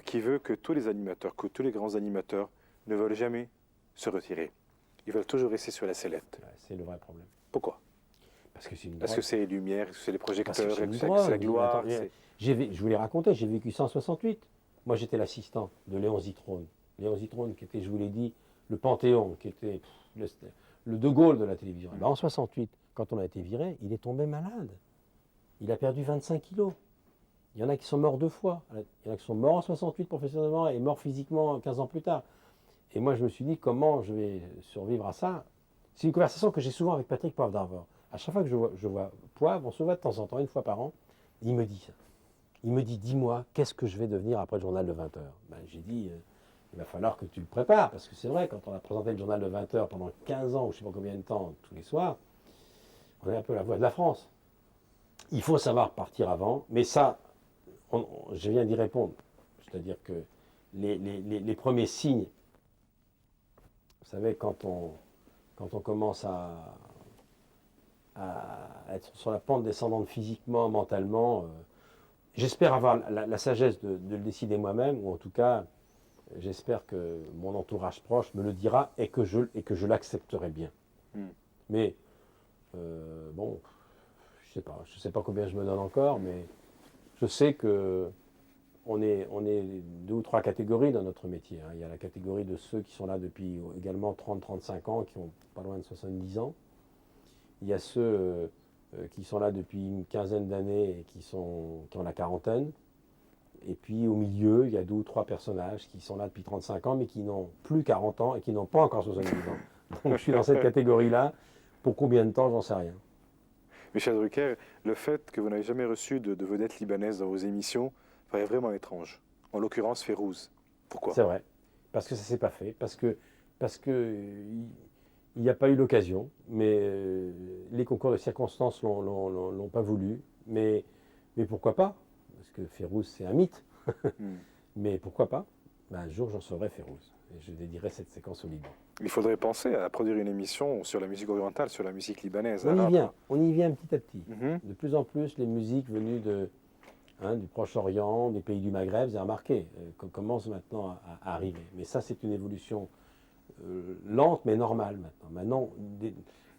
qui veut que tous les animateurs, que tous les grands animateurs ne veulent jamais se retirer. Ils veulent toujours rester sur la sellette. Ouais, c'est le vrai problème. Pourquoi? Parce que c'est une Est-ce drogue. que c'est les lumières, est-ce que c'est les projecteurs, Parce que c'est est-ce une que drogue. c'est la gloire? Attends, je vous l'ai raconté, j'ai vécu 168. Moi, j'étais l'assistant de Léon Zitrone. Léon Zitrone, qui était, je vous l'ai dit, le Panthéon, qui était le De Gaulle de la télévision. Et ben, en 68, quand on a été viré, il est tombé malade. Il a perdu 25 kilos. Il y en a qui sont morts 2 fois. Il y en a qui sont morts en 68 professionnellement et morts physiquement 15 ans plus tard. Et moi, je me suis dit, comment je vais survivre à ça? C'est une conversation que j'ai souvent avec Patrick Poivre d'Arvor. À chaque fois que je vois Poivre, on se voit de temps en temps, une fois par an, il me dit ça. Il me dit, dis-moi, qu'est-ce que je vais devenir après le journal de 20 heures? Ben, j'ai dit, il va falloir que tu le prépares, parce que c'est vrai, quand on a présenté le journal de 20 heures pendant 15 ans, ou je ne sais pas combien de temps, tous les soirs, on est un peu la voix de la France. Il faut savoir partir avant, mais ça, je viens d'y répondre. C'est-à-dire que les premiers signes, vous savez, quand on commence à être sur la pente descendante physiquement, mentalement, j'espère avoir la sagesse de le décider moi-même, ou en tout cas, j'espère que mon entourage proche me le dira et que je l'accepterai bien. Mais, bon, je ne sais pas combien je me donne encore, mais je sais que on est 2 ou 3 catégories dans notre métier. Hein. Il y a la catégorie de ceux qui sont là depuis également 30-35 ans, qui ont pas loin de 70 ans. Il y a ceux qui sont là depuis une quinzaine d'années et qui ont la quarantaine. Et puis au milieu, il y a 2 ou 3 personnages qui sont là depuis 35 ans, mais qui n'ont plus 40 ans et qui n'ont pas encore 70 ans. Donc je suis dans cette catégorie-là. Pour combien de temps, j'en sais rien. Michel Drucker, le fait que vous n'avez jamais reçu de vedette libanaise dans vos émissions paraît vraiment étrange. En l'occurrence, Férouz. Pourquoi? C'est vrai. Parce que ça ne s'est pas fait. Parce que il n'y a pas eu l'occasion. Mais les concours de circonstances l'ont pas voulu. Mais pourquoi pas? Parce que Férouz, c'est un mythe. Mais pourquoi pas? Ben, un jour, j'en saurai Férouz. Et je dédierai cette séquence au Liban. Il faudrait penser à produire une émission sur la musique orientale, sur la musique libanaise. On y vient petit à petit. De plus en plus, les musiques venues du Proche-Orient, des pays du Maghreb, vous avez remarqué, commencent maintenant à arriver. Mais ça, c'est une évolution lente, mais normale maintenant.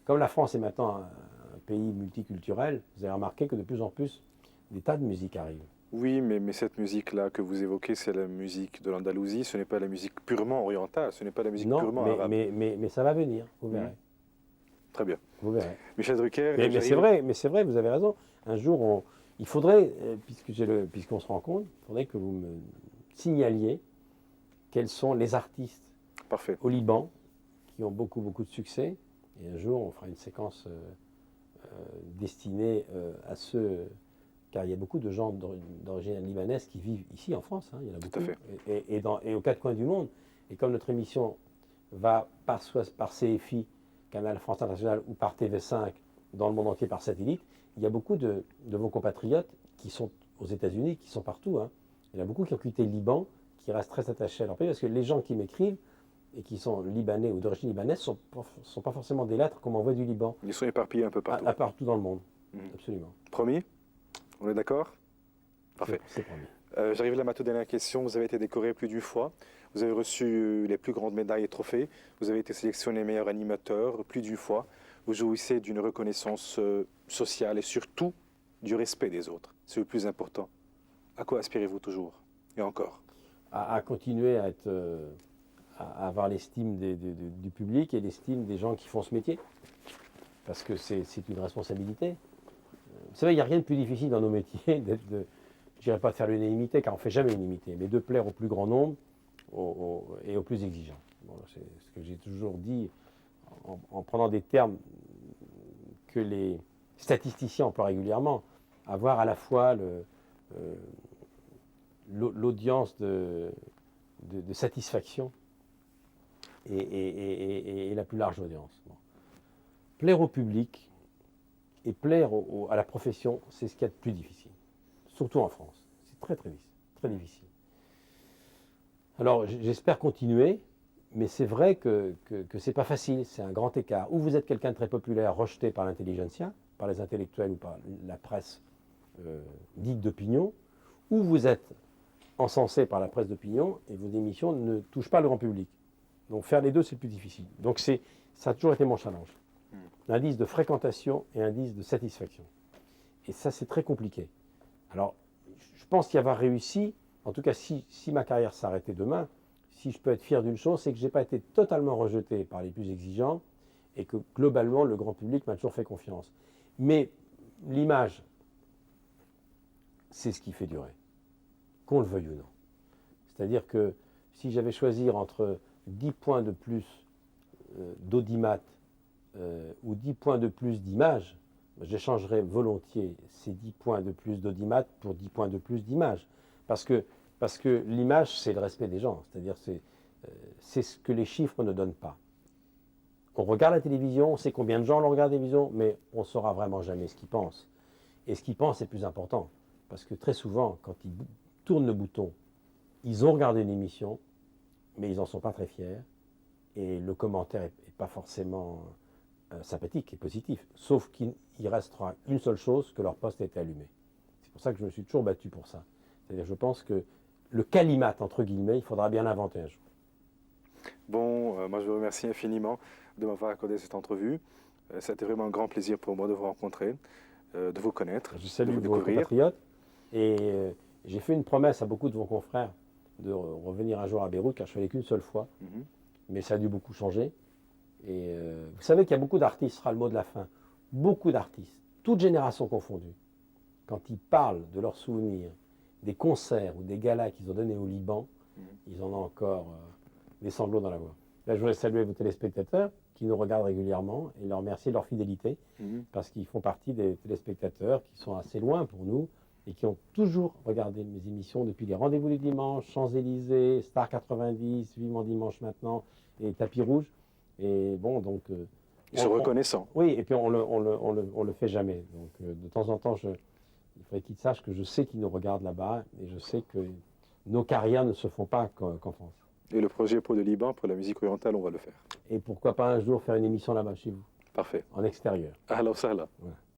Comme la France est maintenant un pays multiculturel, vous avez remarqué que de plus en plus, des tas de musiques arrivent. Oui, mais cette musique-là que vous évoquez, c'est la musique de l'Andalousie, ce n'est pas la musique purement orientale, ce n'est pas la musique purement arabe. Mais ça va venir, vous verrez. Très bien. Vous verrez. Michel Drucker... Mais c'est vrai, vous avez raison. Un jour, il faudrait, puisqu'on se rencontre, il faudrait que vous me signaliez quels sont les artistes au Liban qui ont beaucoup, beaucoup de succès. Et un jour, on fera une séquence destinée à ceux... Car il y a beaucoup de gens d'origine libanaise qui vivent ici en France. Hein, il y en a beaucoup. Tout à fait. Et aux 4 coins du monde. Et comme notre émission va par CFI, Canal France International, ou par TV5 dans le monde entier par satellite, il y a beaucoup de vos compatriotes qui sont aux États-Unis, qui sont partout. Hein. Il y en a beaucoup qui ont quitté le Liban, qui restent très attachés à leur pays, parce que les gens qui m'écrivent et qui sont libanais ou d'origine libanaise ne sont pas forcément des lettres qu'on m'envoie du Liban. Ils sont éparpillés un peu partout. Partout dans le monde. Absolument. Promis? On est d'accord? Parfait. C'est promis. J'arrive là à ma toute dernière question. Vous avez été décoré plus d'une fois. Vous avez reçu les plus grandes médailles et trophées. Vous avez été sélectionné meilleur animateur plus d'une fois. Vous jouissez d'une reconnaissance sociale et surtout du respect des autres. C'est le plus important. À quoi aspirez-vous toujours? Et encore? À continuer à avoir l'estime du public et l'estime des gens qui font ce métier. Parce que c'est une responsabilité. Vous savez, il n'y a rien de plus difficile dans nos métiers je ne dirais pas de faire l'unanimité, car on ne fait jamais l'unanimité, mais de plaire au plus grand nombre et au plus exigeant. Bon, c'est ce que j'ai toujours dit en prenant des termes que les statisticiens emploient régulièrement, avoir à la fois l'audience de satisfaction et la plus large audience. Bon. Plaire au public et plaire à la profession, c'est ce qu'il y a de plus difficile, surtout en France. C'est très difficile. Alors j'espère continuer, mais c'est vrai que ce n'est pas facile, c'est un grand écart. Ou vous êtes quelqu'un de très populaire, rejeté par l'intelligentsia, par les intellectuels ou par la presse dite d'opinion, ou vous êtes encensé par la presse d'opinion et vos émissions ne touchent pas le grand public. Donc faire les deux, c'est le plus difficile. Donc ça a toujours été mon challenge. Indice de fréquentation et indice de satisfaction. Et ça, c'est très compliqué. Alors, je pense y avoir réussi. En tout cas, si ma carrière s'arrêtait demain, si je peux être fier d'une chose, c'est que je n'ai pas été totalement rejeté par les plus exigeants et que globalement, le grand public m'a toujours fait confiance. Mais l'image, c'est ce qui fait durer, qu'on le veuille ou non. C'est-à-dire que si j'avais choisi entre 10 points de plus d'audimat ou 10 points de plus d'image, j'échangerais volontiers ces 10 points de plus d'audimat pour 10 points de plus d'image. Parce que l'image, c'est le respect des gens. C'est-à-dire c'est ce que les chiffres ne donnent pas. On regarde la télévision, on sait combien de gens regardent la télévision, mais on ne saura vraiment jamais ce qu'ils pensent. Et ce qu'ils pensent est plus important. Parce que très souvent, quand ils tournent le bouton, ils ont regardé une émission, mais ils n'en sont pas très fiers. Et le commentaire n'est pas forcément sympathique et positif. Sauf qu'il restera une seule chose, que leur poste a été allumé. C'est pour ça que je me suis toujours battu pour ça. C'est-à-dire, je pense que le calimate, entre guillemets, il faudra bien l'inventer un jour. Bon, moi je vous remercie infiniment de m'avoir accordé cette entrevue. C'était vraiment un grand plaisir pour moi de vous rencontrer, de vous connaître, Je salue de vous vos découvrir. compatriotes et j'ai fait une promesse à beaucoup de vos confrères de revenir un jour à Beyrouth, car je ne suis allé qu'une seule fois, mais ça a dû beaucoup changer. Et vous savez qu'il y a beaucoup d'artistes, ce sera le mot de la fin, beaucoup d'artistes, toutes générations confondues, quand ils parlent de leurs souvenirs, des concerts ou des galas qu'ils ont donnés au Liban, ils en ont encore des sanglots dans la voix. Là, je voudrais saluer vos téléspectateurs qui nous regardent régulièrement et leur remercier de leur fidélité, parce qu'ils font partie des téléspectateurs qui sont assez loin pour nous et qui ont toujours regardé mes émissions depuis les Rendez-vous du dimanche, Champs-Élysées, Star 90, Vivement Dimanche maintenant et Tapis Rouge. Et bon, donc... Ils sont reconnaissants. Oui, et puis on le fait jamais. Donc de temps en temps, il faudrait qu'ils sachent que je sais qu'ils nous regardent là-bas et je sais que nos carrières ne se font pas qu'en France. Et le projet pour le Liban, pour la musique orientale, on va le faire. Et pourquoi pas un jour faire une émission là-bas chez vous, Parfait. en extérieur. Alors ça là. Voilà.